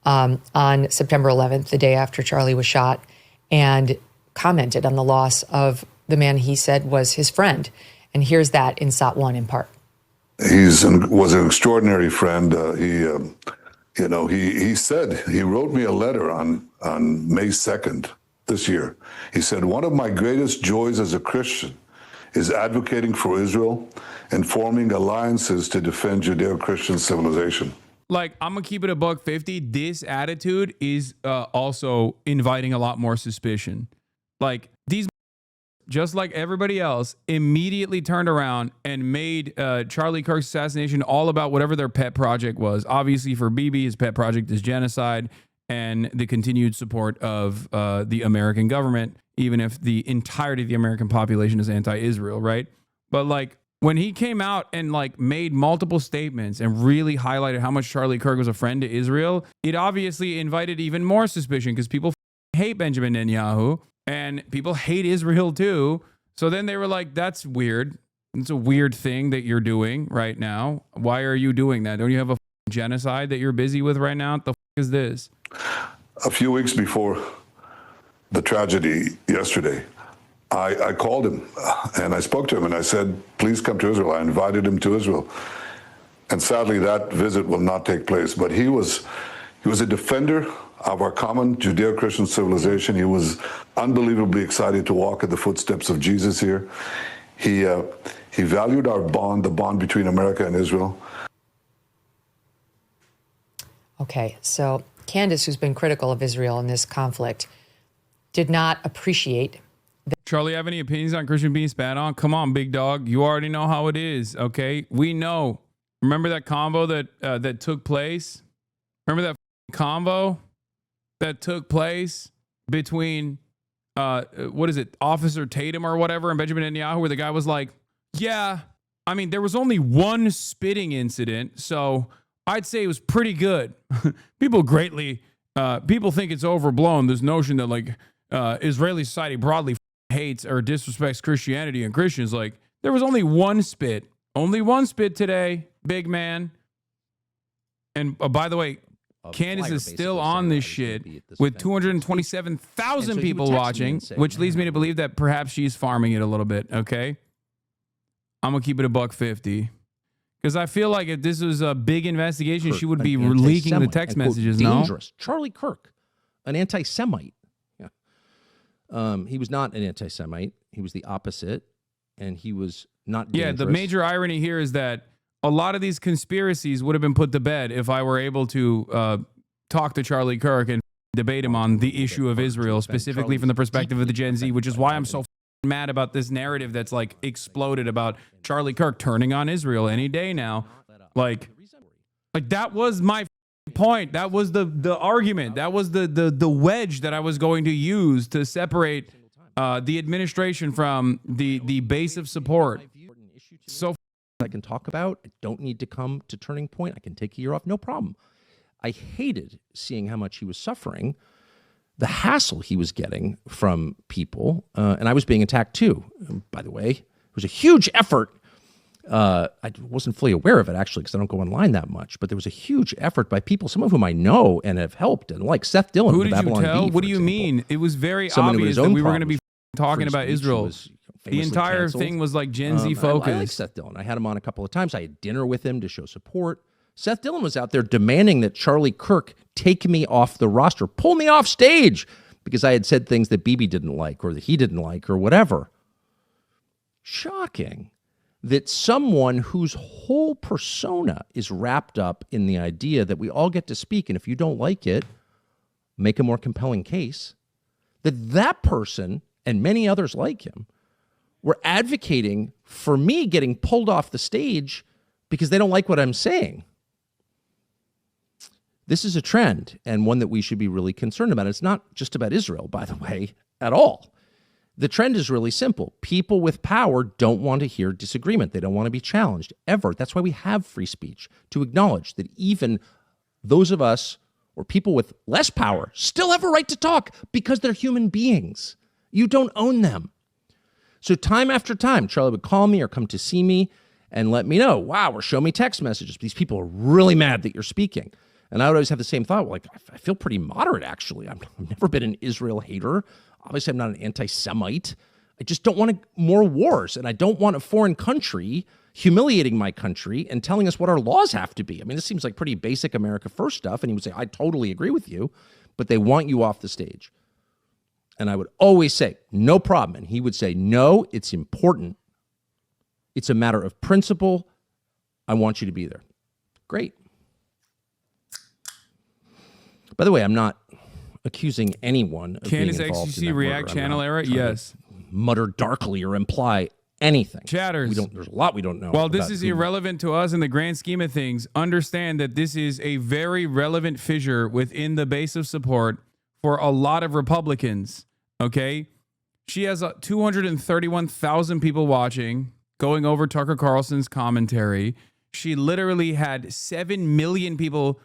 on September 11th, the day after Charlie was shot, and commented on the loss of the man he said was his friend. And here's that in SOT 1 in part. Was an extraordinary friend. He said, he wrote me a letter on May 2nd this year. He said, one of my greatest joys as a Christian is advocating for Israel and forming alliances to defend Judeo-Christian civilization. Like, I'm gonna keep it a buck 50. This attitude is also inviting a lot more suspicion. Like, these, just like everybody else, immediately turned around and made Charlie Kirk's assassination all about whatever their pet project was. Obviously, for Bibi, his pet project is genocide and the continued support of the American government, even if the entirety of the American population is anti-Israel, right? But like, when he came out and like made multiple statements and really highlighted how much Charlie Kirk was a friend to Israel, it obviously invited even more suspicion because people hate Benjamin Netanyahu and people hate Israel too. So then they were like, that's weird. It's a weird thing that you're doing right now. Why are you doing that? Don't you have a genocide that you're busy with right now? What the is this? A few weeks before the tragedy yesterday, I called him and I spoke to him and I said, please come to Israel. I invited him to Israel. And sadly, that visit will not take place. But he was a defender of our common Judeo-Christian civilization. He was unbelievably excited to walk in the footsteps of Jesus here. He valued our bond, the bond between America and Israel. Okay, so Candace, who's been critical of Israel in this conflict, did not appreciate. Charlie, have any opinions on Christian being spat on? Come on, big dog. You already know how it is, okay? We know. Remember that convo that took place? Remember that convo that took place between, Officer Tatum or whatever and Benjamin Netanyahu, where the guy was like, yeah, I mean, there was only one spitting incident, so I'd say it was pretty good. People think it's overblown, this notion that like Israeli society broadly hates or disrespects Christianity and Christians. Like, there was only one spit today, big man. And by the way, Candace is still on this shit with 227,000 people watching, which leads me to believe that perhaps she's farming it a little bit. Okay, I'm gonna keep it a buck 50 because I feel like if this was a big investigation, she would be leaking the text messages. Dangerous. Charlie Kirk, an anti-Semite. He was not an anti-Semite. He was the opposite, and he was not dangerous. Yeah, the major irony here is that a lot of these conspiracies would have been put to bed if I were able to talk to Charlie Kirk and debate him on the issue of Israel, specifically from the perspective of the Gen Z, which is why I'm so mad about this narrative that's like exploded about Charlie Kirk turning on Israel any day now. Like that was my point. That was the argument. That was the wedge that I was going to use to separate the administration from the base of support. So I can talk about. I don't need to come to Turning Point. I can take a year off, no problem. I hated seeing how much he was suffering, the hassle he was getting from people, and I was being attacked too. By the way, it was a huge effort. I wasn't fully aware of it, actually, because I don't go online that much, but there was a huge effort by people, some of whom I know and have helped, and like Seth Dillon. Who did you tell? B, what do you mean? It was very obvious that we were going to be talking about Israel. The entire thing was like Gen Z focused. I like Seth Dillon. I had him on a couple of times. I had dinner with him to show support. Seth Dillon was out there demanding that Charlie Kirk take me off the roster, pull me off stage, because I had said things that Bibi didn't like or that he didn't like or whatever. Shocking that someone whose whole persona is wrapped up in the idea that we all get to speak, and if you don't like it, make a more compelling case, that person and many others like him were advocating for me getting pulled off the stage because they don't like what I'm saying. This is a trend, and one that we should be really concerned about. It's not just about Israel, by the way, at all. The trend is really simple. People with power don't want to hear disagreement. They don't want to be challenged, ever. That's why we have free speech, to acknowledge that even those of us or people with less power still have a right to talk because they're human beings. You don't own them. So time after time, Charlie would call me or come to see me and let me know, wow, or show me text messages. These people are really mad that you're speaking. And I would always have the same thought, like, I feel pretty moderate, actually. I've never been an Israel hater. Obviously, I'm not an anti-Semite. I just don't want more wars, and I don't want a foreign country humiliating my country and telling us what our laws have to be. I mean, this seems like pretty basic America First stuff, and he would say, I totally agree with you, but they want you off the stage. And I would always say, no problem. And he would say, no, it's important. It's a matter of principle. I want you to be there. Great. By the way, I'm not accusing anyone of Candace being involved XQC in that React murder. channel era? Yes. Mutter darkly or imply anything. Chatters. There's a lot we don't know. While this about is who- irrelevant to us in the grand scheme of things, understand that this is a very relevant fissure within the base of support for a lot of Republicans. Okay? She has 231,000 people watching, going over Tucker Carlson's commentary. She literally had 7 million people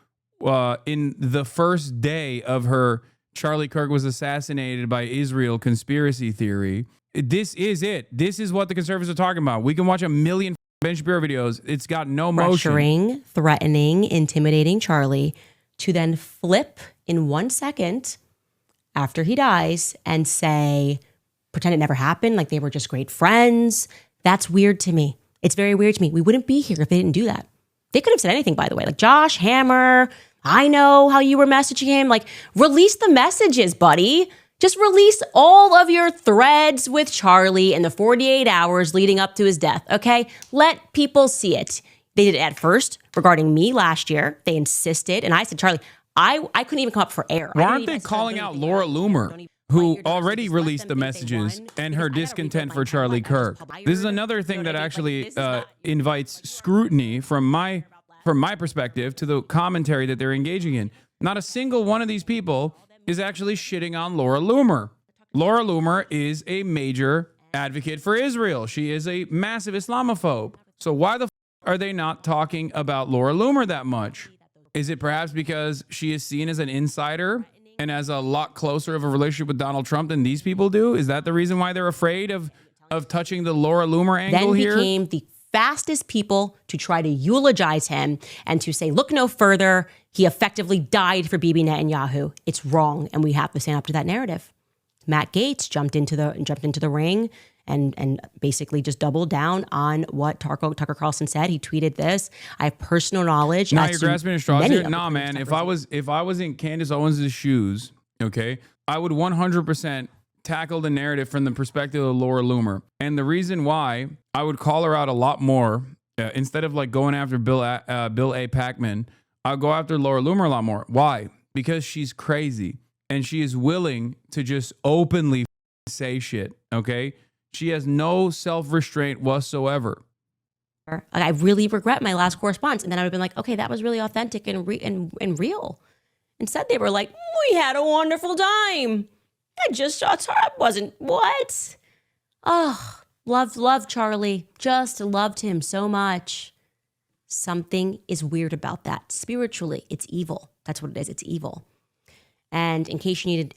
in the first day of her Charlie Kirk was assassinated by Israel conspiracy theory. This is it. This is what the conservatives are talking about. We can watch a million Ben Shapiro videos. It's got no motion. Pressuring, threatening, intimidating Charlie to then flip in 1 second after he dies and say, pretend it never happened, like they were just great friends. That's weird to me. It's very weird to me. We wouldn't be here if they didn't do that. They could have said anything, by the way, like, Josh Hammer, I know how you were messaging him. Like, release the messages, buddy. Just release all of your threads with Charlie in the 48 hours leading up to his death, okay? Let people see it. They did it at first regarding me last year. They insisted, and I said, Charlie, I couldn't even come up for air. Why aren't they calling out Laura Loomer, who already released the messages and her discontent for Charlie Kirk? This is another thing that actually invites scrutiny from my perspective to the commentary that they're engaging in. Not a single one of these people is actually shitting on Laura Loomer. Laura Loomer is a major advocate for Israel. She is a massive Islamophobe. So why the are they not talking about Laura Loomer that much? Is it perhaps because she is seen as an insider and has a lot closer of a relationship with Donald Trump than these people do? Is that the reason why they're afraid of touching the Laura Loomer angle then here? Became the fastest people to try to eulogize him and to say, look no further. He effectively died for Bibi Netanyahu. It's wrong, and we have to stand up to that narrative. Matt Gaetz jumped into the ring and basically just doubled down on what Tucker Carlson said. He tweeted this. I have personal knowledge. Now as you're to grasping at straws many here. of Nah, the man. Tucker's If I was in Candace Owens' shoes, okay, I would 100% tackle the narrative from the perspective of Laura Loomer. And the reason why I would call her out a lot more, instead of like going after Bill A. Packman, I'll go after Laura Loomer a lot more. Why? Because she's crazy and she is willing to just openly say shit. Okay, she has no self-restraint whatsoever. I really regret my last correspondence. And then I would have been like, okay, that was really authentic and real. Instead, they were like, we had a wonderful time. I just saw Tara. Wasn't what? Oh, love Charlie. Just loved him so much. Something is weird about that. Spiritually, it's evil. That's what it is. It's evil. And in case you needed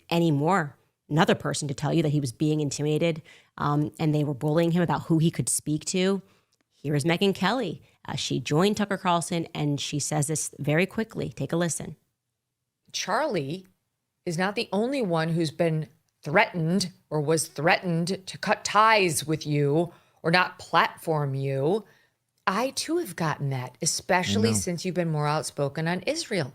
another person to tell you that he was being intimidated and they were bullying him about who he could speak to, here is Megyn Kelly. She joined Tucker Carlson and she says this very quickly. Take a listen. Charlie is not the only one who's been threatened or was threatened to cut ties with you or not platform you. I too have gotten that, especially since you've been more outspoken on Israel.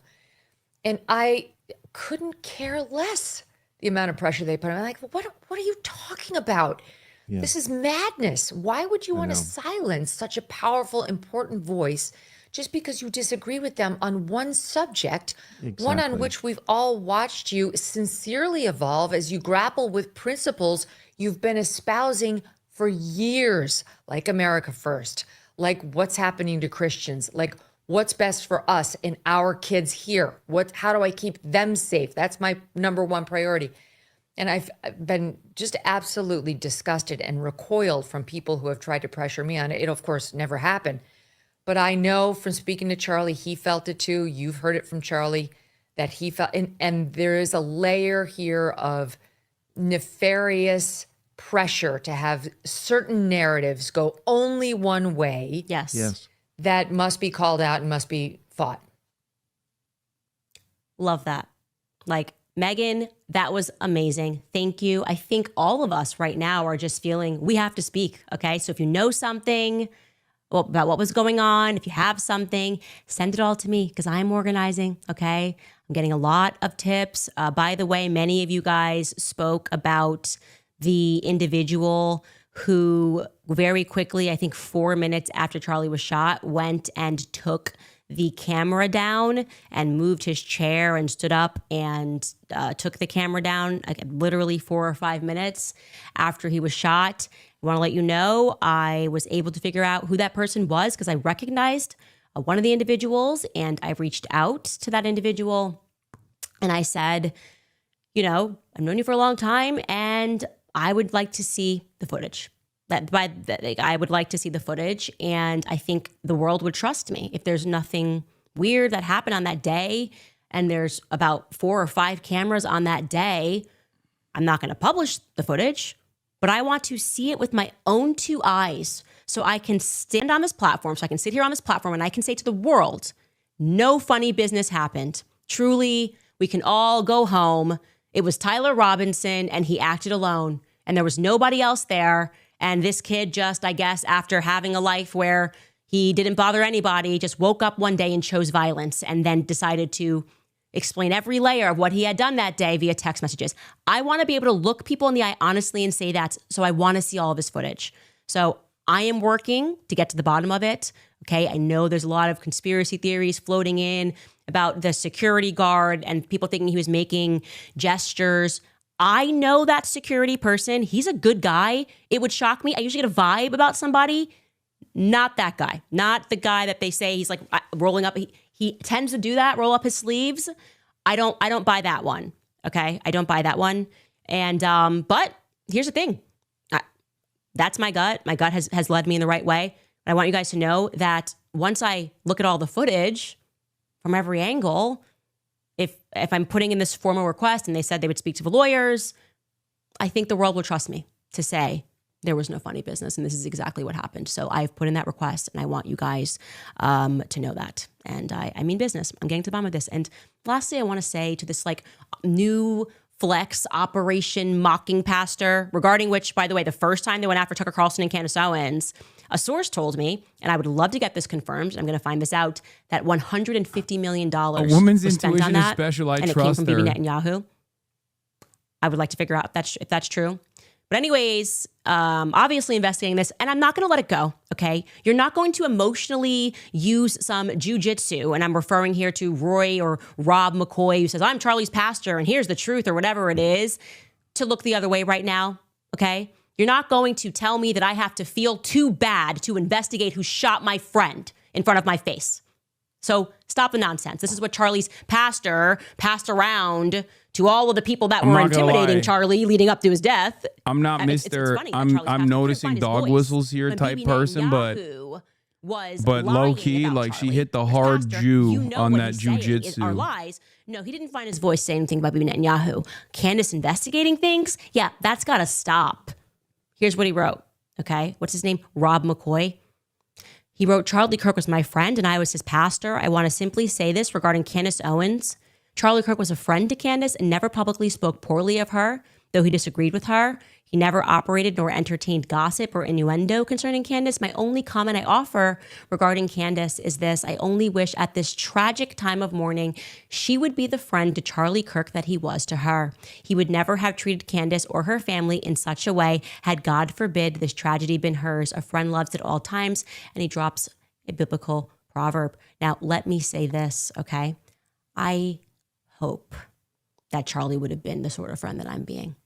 And I couldn't care less the amount of pressure they put on. I'm like, what are you talking about? Yeah. This is madness. Why would you want to silence such a powerful, important voice just because you disagree with them on one subject, one on which we've all watched you sincerely evolve as you grapple with principles you've been espousing for years, like America First, like what's happening to Christians, like What's best for us and our kids here? How do I keep them safe? That's my number one priority. And I've been just absolutely disgusted and recoiled from people who have tried to pressure me on it. It, of course, never happened. But I know from speaking to Charlie, he felt it too. You've heard it from Charlie that he felt, and there is a layer here of nefarious pressure to have certain narratives go only one way. Yes. That must be called out and must be fought. Love that. Like, Megan, that was amazing. Thank you. I think all of us right now are just feeling we have to speak. Okay. So if you know something about what was going on, if you have something, send it all to me because I'm organizing. Okay. I'm getting a lot of tips. By the way, many of you guys spoke about the individual who very quickly, I think 4 minutes after Charlie was shot, went and took the camera down and moved his chair and stood up and took the camera down literally 4 or 5 minutes after he was shot. I want to let you know I was able to figure out who that person was because I recognized one of the individuals, and I reached out to that individual and I said, you know, I've known you for a long time and I would like to see the footage. I would like to see the footage, and I think the world would trust me. If there's nothing weird that happened on that day, and there's about 4 or 5 cameras on that day, I'm not going to publish the footage, but I want to see it with my own 2 eyes so I can stand on this platform, so I can sit here on this platform and I can say to the world, no funny business happened. Truly, we can all go home. It was Tyler Robinson, and he acted alone, and there was nobody else there. And this kid just, I guess, after having a life where he didn't bother anybody, just woke up one day and chose violence and then decided to explain every layer of what he had done that day via text messages. I want to be able to look people in the eye honestly and say that. So I want to see all of his footage. So I am working to get to the bottom of it. Okay. I know there's a lot of conspiracy theories floating in about the security guard and people thinking he was making gestures. I know that security person. He's a good guy. It would shock me. I usually get a vibe about somebody. Not that guy. Not the guy that they say he's like rolling up. He tends to do that, roll up his sleeves. I don't buy that one. Okay. I don't buy that one. And, but here's the thing. That's my gut. My gut has led me in the right way. And I want you guys to know that once I look at all the footage from every angle, if I'm putting in this formal request and they said they would speak to the lawyers, I think the world will trust me to say there was no funny business and this is exactly what happened. So I've put in that request and I want you guys to know that. And I mean business. I'm getting to the bottom of this. And lastly, I want to say to this like new flex operation mocking pastor, regarding which, by the way, the first time they went after Tucker Carlson and Candace Owens, a source told me, and I would love to get this confirmed, I'm going to find this out, that $150 million A woman's was spent on intuition is that, special. I and it trust came from her. Bibi Netanyahu. I would like to figure out if that's true. But anyways, obviously investigating this, and I'm not going to let it go, okay? You're not going to emotionally use some jujitsu, and I'm referring here to Roy or Rob McCoy, who says, I'm Charlie's pastor, and here's the truth, or whatever it is, to look the other way right now, okay? You're not going to tell me that I have to feel too bad to investigate who shot my friend in front of my face. So stop the nonsense. This is what Charlie's pastor passed around to all of the people that were intimidating Charlie leading up to his death. I'm not Mr. I'm noticing dog whistles here type person, but low key, like she hit the hard Jew on that jujitsu. Lies. No, he didn't find his voice saying anything about Bibi Netanyahu. Candace investigating things? Yeah, that's got to stop. Here's what he wrote. Okay, what's his name? Rob McCoy. He wrote, Charlie Kirk was my friend and I was his pastor. I want to simply say this regarding Candace Owens. Charlie Kirk was a friend to Candace and never publicly spoke poorly of her, though he disagreed with her. He never operated nor entertained gossip or innuendo concerning Candace. My only comment I offer regarding Candace is this. I only wish at this tragic time of mourning, she would be the friend to Charlie Kirk that he was to her. He would never have treated Candace or her family in such a way had, God forbid, this tragedy been hers. A friend loves at all times, and he drops a biblical proverb. Now, let me say this, okay? I hope that Charlie would have been the sort of friend that I'm being.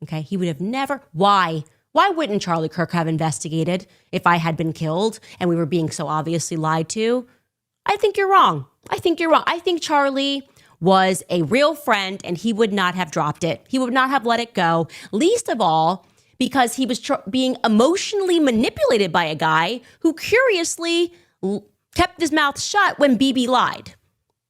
Okay, he would have never. Why? Why wouldn't Charlie Kirk have investigated if I had been killed and we were being so obviously lied to? I think you're wrong. I think you're wrong. I think Charlie was a real friend and he would not have dropped it. He would not have let it go. Least of all, because he was being emotionally manipulated by a guy who curiously kept his mouth shut when Bibi lied.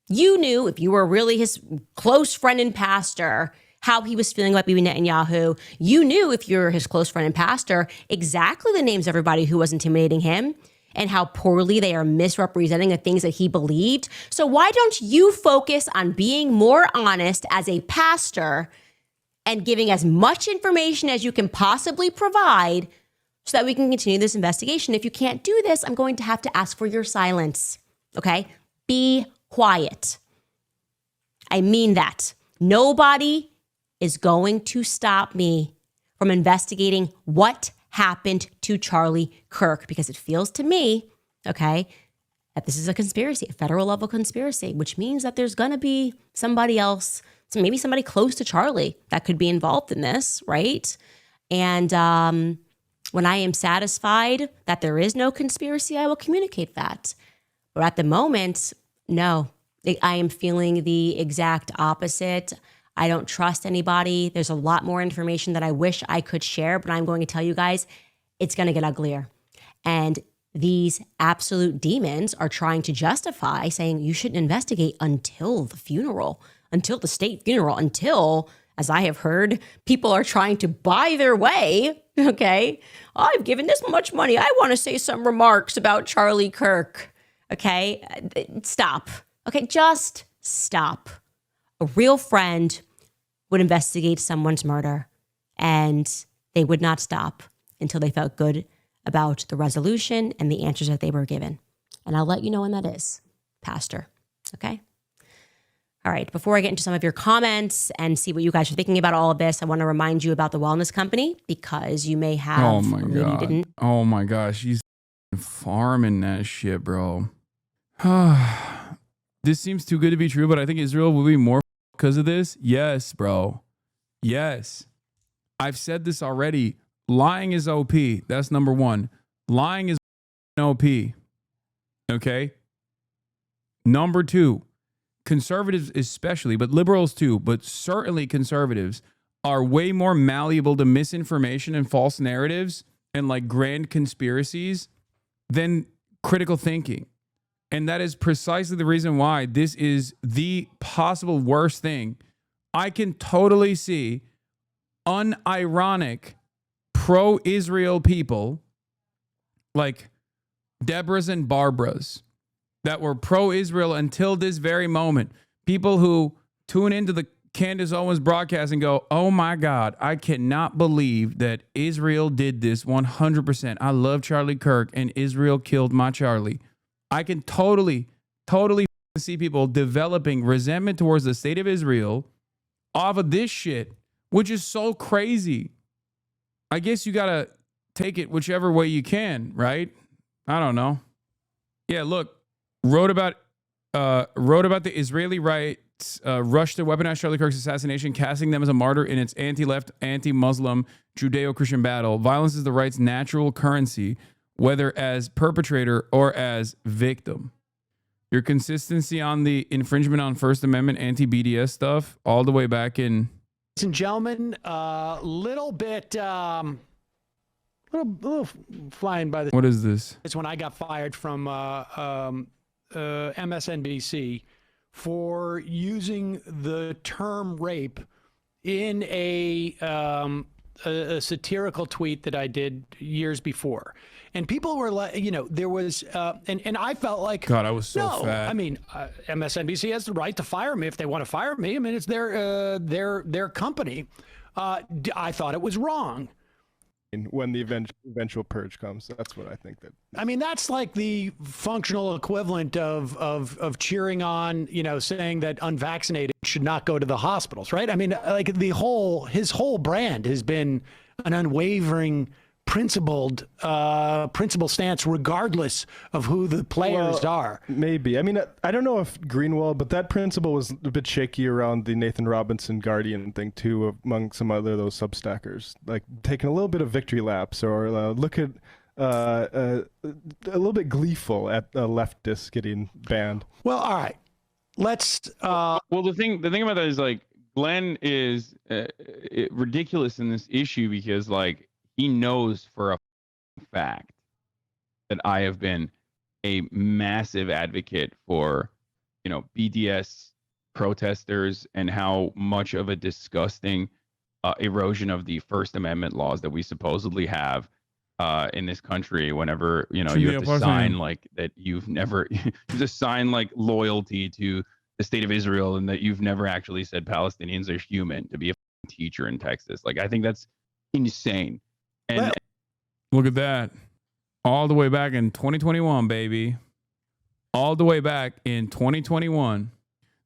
You knew, if you were really his close friend and pastor, how he was feeling about Bibi Netanyahu. You knew, if you're his close friend and pastor, exactly the names of everybody who was intimidating him and how poorly they are misrepresenting the things that he believed. So why don't you focus on being more honest as a pastor and giving as much information as you can possibly provide so that we can continue this investigation? If you can't do this, I'm going to have to ask for your silence. Okay? Be quiet. I mean that. Nobody is going to stop me from investigating what happened to Charlie Kirk, because it feels to me, okay, that this is a conspiracy, a federal level conspiracy, which means that there's going to be somebody else, so maybe somebody close to Charlie that could be involved in this, right? And when I am satisfied that there is no conspiracy, I will communicate that. But at the moment, no, I am feeling the exact opposite. I don't trust anybody. There's a lot more information that I wish I could share, but I'm going to tell you guys, it's going to get uglier. And these absolute demons are trying to justify saying you shouldn't investigate until the funeral, until the state funeral, until, as I have heard, people are trying to buy their way. Okay. I've given this much money. I want to say some remarks about Charlie Kirk. Okay. Stop. Okay. Just stop. A real friend would investigate someone's murder, and they would not stop until they felt good about the resolution and the answers that they were given. And I'll let you know when that is, Pastor. Okay? All right. Before I get into some of your comments and see what you guys are thinking about all of this, I want to remind you about the Wellness Company, because you may have, Oh my or maybe you God. didn't. Oh my gosh. He's farming that shit, bro. This seems too good to be true, but I think Israel will be more because of this. Yes, bro. Yes. I've said this already. Lying is OP. That's number one. Lying is OP. Okay. Number two, conservatives especially, but liberals too, but certainly conservatives are way more malleable to misinformation and false narratives and like grand conspiracies than critical thinking. And that is precisely the reason why this is the possible worst thing. I can totally see unironic pro-Israel people like Deborah's and Barbara's that were pro-Israel until this very moment. People who tune into the Candace Owens broadcast and go, oh my God, I cannot believe that Israel did this 100%. I love Charlie Kirk and Israel killed my Charlie. I can totally see people developing resentment towards the state of Israel off of this shit, which is so crazy. I guess you got to take it whichever way you can, right? I don't know. Yeah, look, wrote about the Israeli rights rush to weaponize Charlie Kirk's assassination, casting them as a martyr in its anti-left, anti-Muslim, Judeo-Christian battle. Violence is the right's natural currency, whether as perpetrator or as victim. Your consistency on the infringement on First Amendment anti-BDS stuff all the way back in... Ladies and gentlemen, little flying by the... What is this? It's when I got fired from MSNBC for using the term rape in a satirical tweet that I did years before. And people were like, you know, there was, and I felt like, God, I was so fat. I mean, MSNBC has the right to fire me if they want to fire me. I mean, it's their company. I thought it was wrong. When the eventual purge comes, that's what I think that. I mean, that's like the functional equivalent of cheering on, you know, saying that unvaccinated should not go to the hospitals, right? I mean, like his whole brand has been an unwavering, principled stance, regardless of who the players are. Maybe. I mean, I don't know if Greenwald, but that principle was a bit shaky around the Nathan Robinson Guardian thing too, among some other those substackers, like taking a little bit of victory laps or look at a little bit gleeful at leftists getting banned. Well, all right. Let's. Well, the thing about that is like Glenn is ridiculous in this issue because like he knows for a fact that I have been a massive advocate for, you know, BDS protesters and how much of a disgusting erosion of the First Amendment laws that we supposedly have in this country. Whenever, you know, you have to sign like that you've never you have to sign like loyalty to the state of Israel and that you've never actually said Palestinians are human to be a teacher in Texas. Like, I think that's insane. And look at that. All the way back in 2021, baby. All the way back in 2021.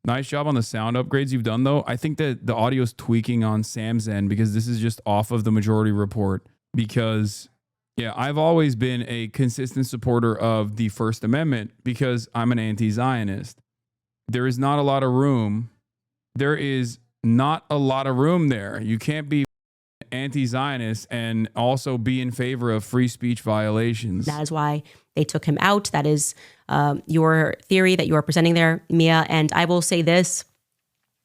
Nice job on the sound upgrades you've done, though. I think that the audio is tweaking on Sam's end because this is just off of the majority report. Because, yeah, I've always been a consistent supporter of the First Amendment because I'm an anti-Zionist. There is not a lot of room. There is not a lot of room there. You can't be anti-Zionist and also be in favor of free speech violations. That is why they took him out. That is your theory that you are presenting there, Mia. And I will say this,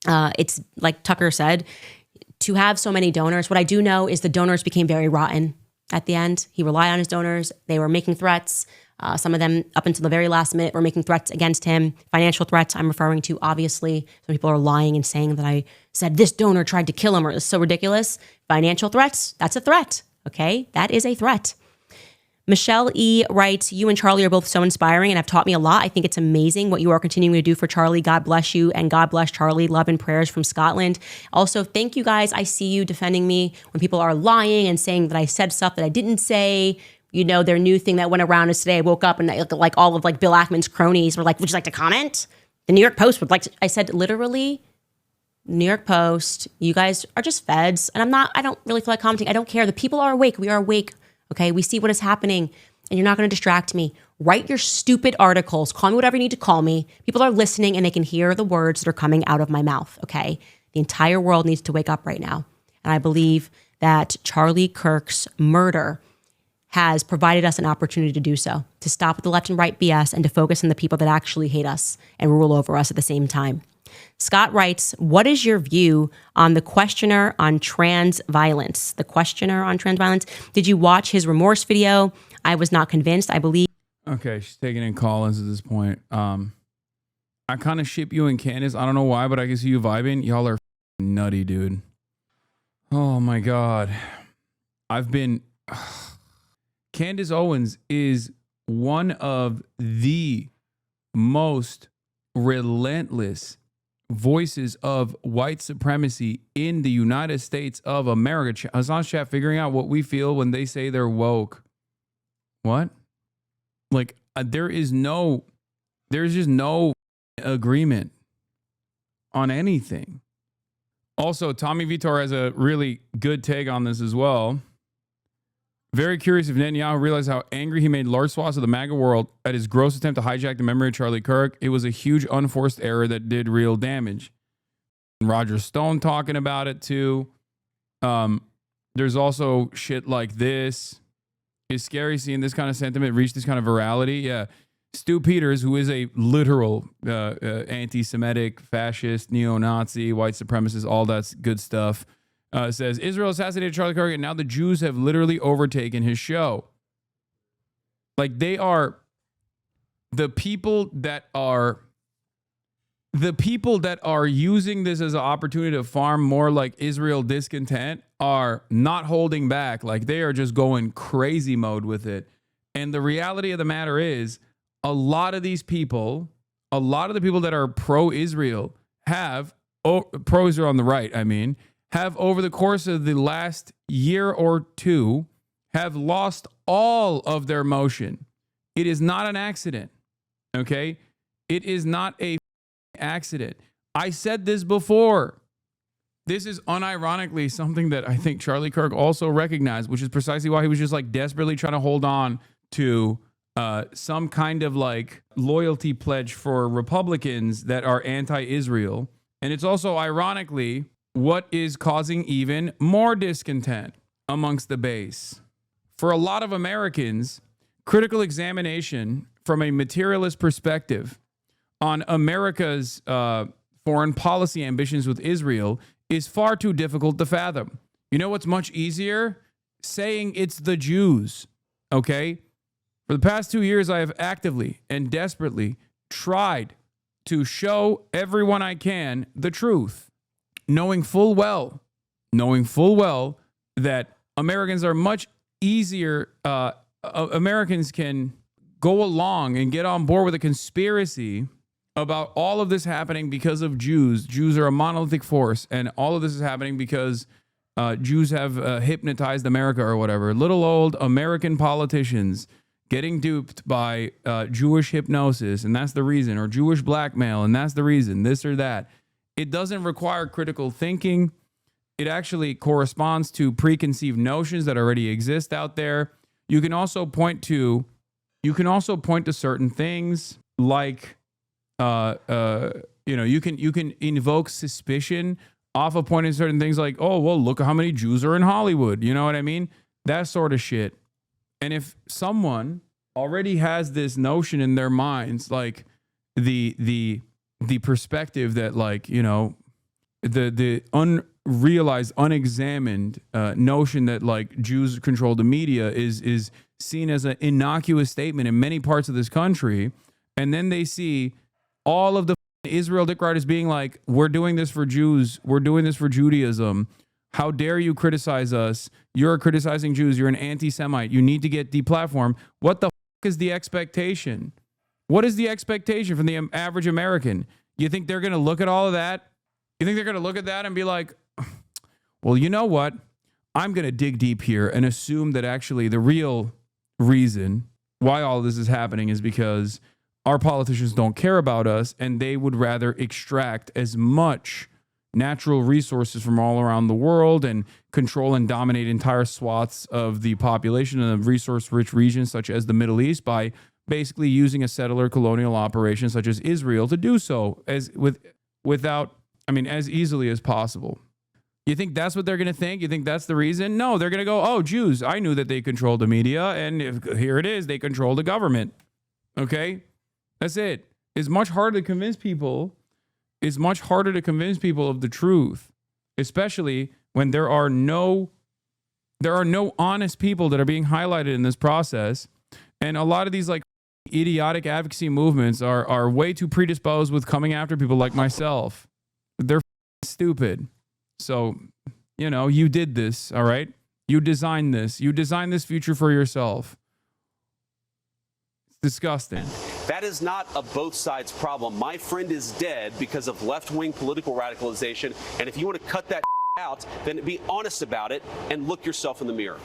it's like Tucker said, to have so many donors, what I do know is the donors became very rotten at the end. He relied on his donors. They were making threats. Some of them, up until the very last minute, were making threats against him. Financial threats, I'm referring to, obviously. Some people are lying and saying that I said this donor tried to kill him, or it's so ridiculous. Financial threats, that's a threat, okay? That is a threat. Michelle E. writes, you and Charlie are both so inspiring and have taught me a lot. I think it's amazing what you are continuing to do for Charlie. God bless you, and God bless Charlie. Love and prayers from Scotland. Also, thank you guys. I see you defending me when people are lying and saying that I said stuff that I didn't say. You know, their new thing that went around is today I woke up and like all of like Bill Ackman's cronies were like, would you like to comment? The New York Post would like to, I said, literally, New York Post, you guys are just feds. And I don't really feel like commenting. I don't care. The people are awake. We are awake. Okay. We see what is happening and you're not going to distract me. Write your stupid articles. Call me whatever you need to call me. People are listening and they can hear the words that are coming out of my mouth. Okay. The entire world needs to wake up right now. And I believe that Charlie Kirk's murder has provided us an opportunity to do so, to stop with the left and right BS and to focus on the people that actually hate us and rule over us at the same time. Scott writes, what is your view on the questioner on trans violence? The questioner on trans violence. Did you watch his remorse video? I was not convinced. I believe. Okay, she's taking in call-ins at this point. I kind of ship you and Candace. I don't know why, but I can see you vibing. Y'all are nutty, dude. Oh my God. Candace Owens is one of the most relentless voices of white supremacy in the United States of America. Hasan's chat figuring out what we feel when they say they're woke. What? Like, there's just no agreement on anything. Also, Tommy Vitor has a really good take on this as well. Very curious if Netanyahu realized how angry he made large swaths of the MAGA world at his gross attempt to hijack the memory of Charlie Kirk. It was a huge unforced error that did real damage. Roger Stone talking about it too. There's also shit like this. It's scary seeing this kind of sentiment reach this kind of virality. Yeah. Stu Peters, who is a literal anti-Semitic, fascist, neo-Nazi, white supremacist, all that good stuff, says, Israel assassinated Charlie Kirk and now the Jews have literally overtaken his show. Like, they are the people that are using this as an opportunity to farm more like Israel discontent are not holding back. Like, they are just going crazy mode with it. And the reality of the matter is a lot of the people that are pro-Israel pro-Israel on the right, have over the course of the last year or two have lost all of their motion. It is not an accident, okay? It is not a accident. I said this before. This is unironically something that I think Charlie Kirk also recognized, which is precisely why he was just like desperately trying to hold on to some kind of like loyalty pledge for Republicans that are anti-Israel. And it's also ironically what is causing even more discontent amongst the base. for a lot of Americans, critical examination from a materialist perspective on America's foreign policy ambitions with Israel is far too difficult to fathom. You know what's much easier? Saying it's the Jews, okay? For the past 2 years, I have actively and desperately tried to show everyone I can the truth, knowing full well that Americans are much easier. Americans can go along and get on board with a conspiracy about all of this happening because of Jews. Jews are a monolithic force, and all of this is happening because Jews have hypnotized America or whatever. Little old American politicians getting duped by Jewish hypnosis, and that's the reason, or Jewish blackmail, and that's the reason, this or that. It doesn't require critical thinking. It actually corresponds to preconceived notions that already exist out there. You can also point to certain things like you can invoke suspicion off of pointing to certain things like, oh, well, look at how many Jews are in Hollywood. You know what I mean? That sort of shit. And if someone already has this notion in their minds, like the perspective that, like, you know, the unrealized, unexamined notion that like Jews control the media is seen as an innocuous statement in many parts of this country, and then they see all of the Israel dick riders being like, we're doing this for Jews, we're doing this for Judaism. How dare you criticize us? You're criticizing Jews. You're an anti-Semite. You need to get deplatformed. What the fuck is the expectation? What is the expectation from the average American? You think they're going to look at all of that? You think they're going to look at that and be like, well, you know what? I'm going to dig deep here and assume that actually the real reason why all of this is happening is because our politicians don't care about us, and they would rather extract as much natural resources from all around the world and control and dominate entire swaths of the population in a resource-rich regions such as the Middle East by basically using a settler colonial operation such as Israel to do so as easily as possible. You think that's what they're going to think? You think that's the reason? No, they're going to go, oh, Jews, I knew that they controlled the media, and here it is, they control the government. Okay? That's it. It's much harder to convince people. It's much harder to convince people of the truth, especially when there are no honest people that are being highlighted in this process. And a lot of these like idiotic advocacy movements are way too predisposed with coming after people like myself. They're stupid. So, you know, you did this, all right? You designed this. You designed this future for yourself. It's disgusting. That is not a both sides problem. My friend is dead because of left-wing political radicalization. And if you want to cut that out, then be honest about it and look yourself in the mirror.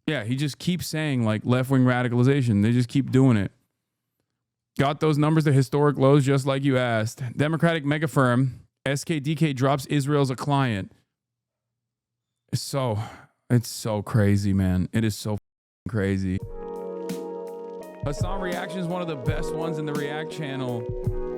Yeah, he just keeps saying like left-wing radicalization. They just keep doing it. Got those numbers to historic lows just like you asked. Democratic mega firm SKDK drops Israel as a client. It's so crazy, man. It is so crazy. Hasan Reactions is one of the best ones in the React channel.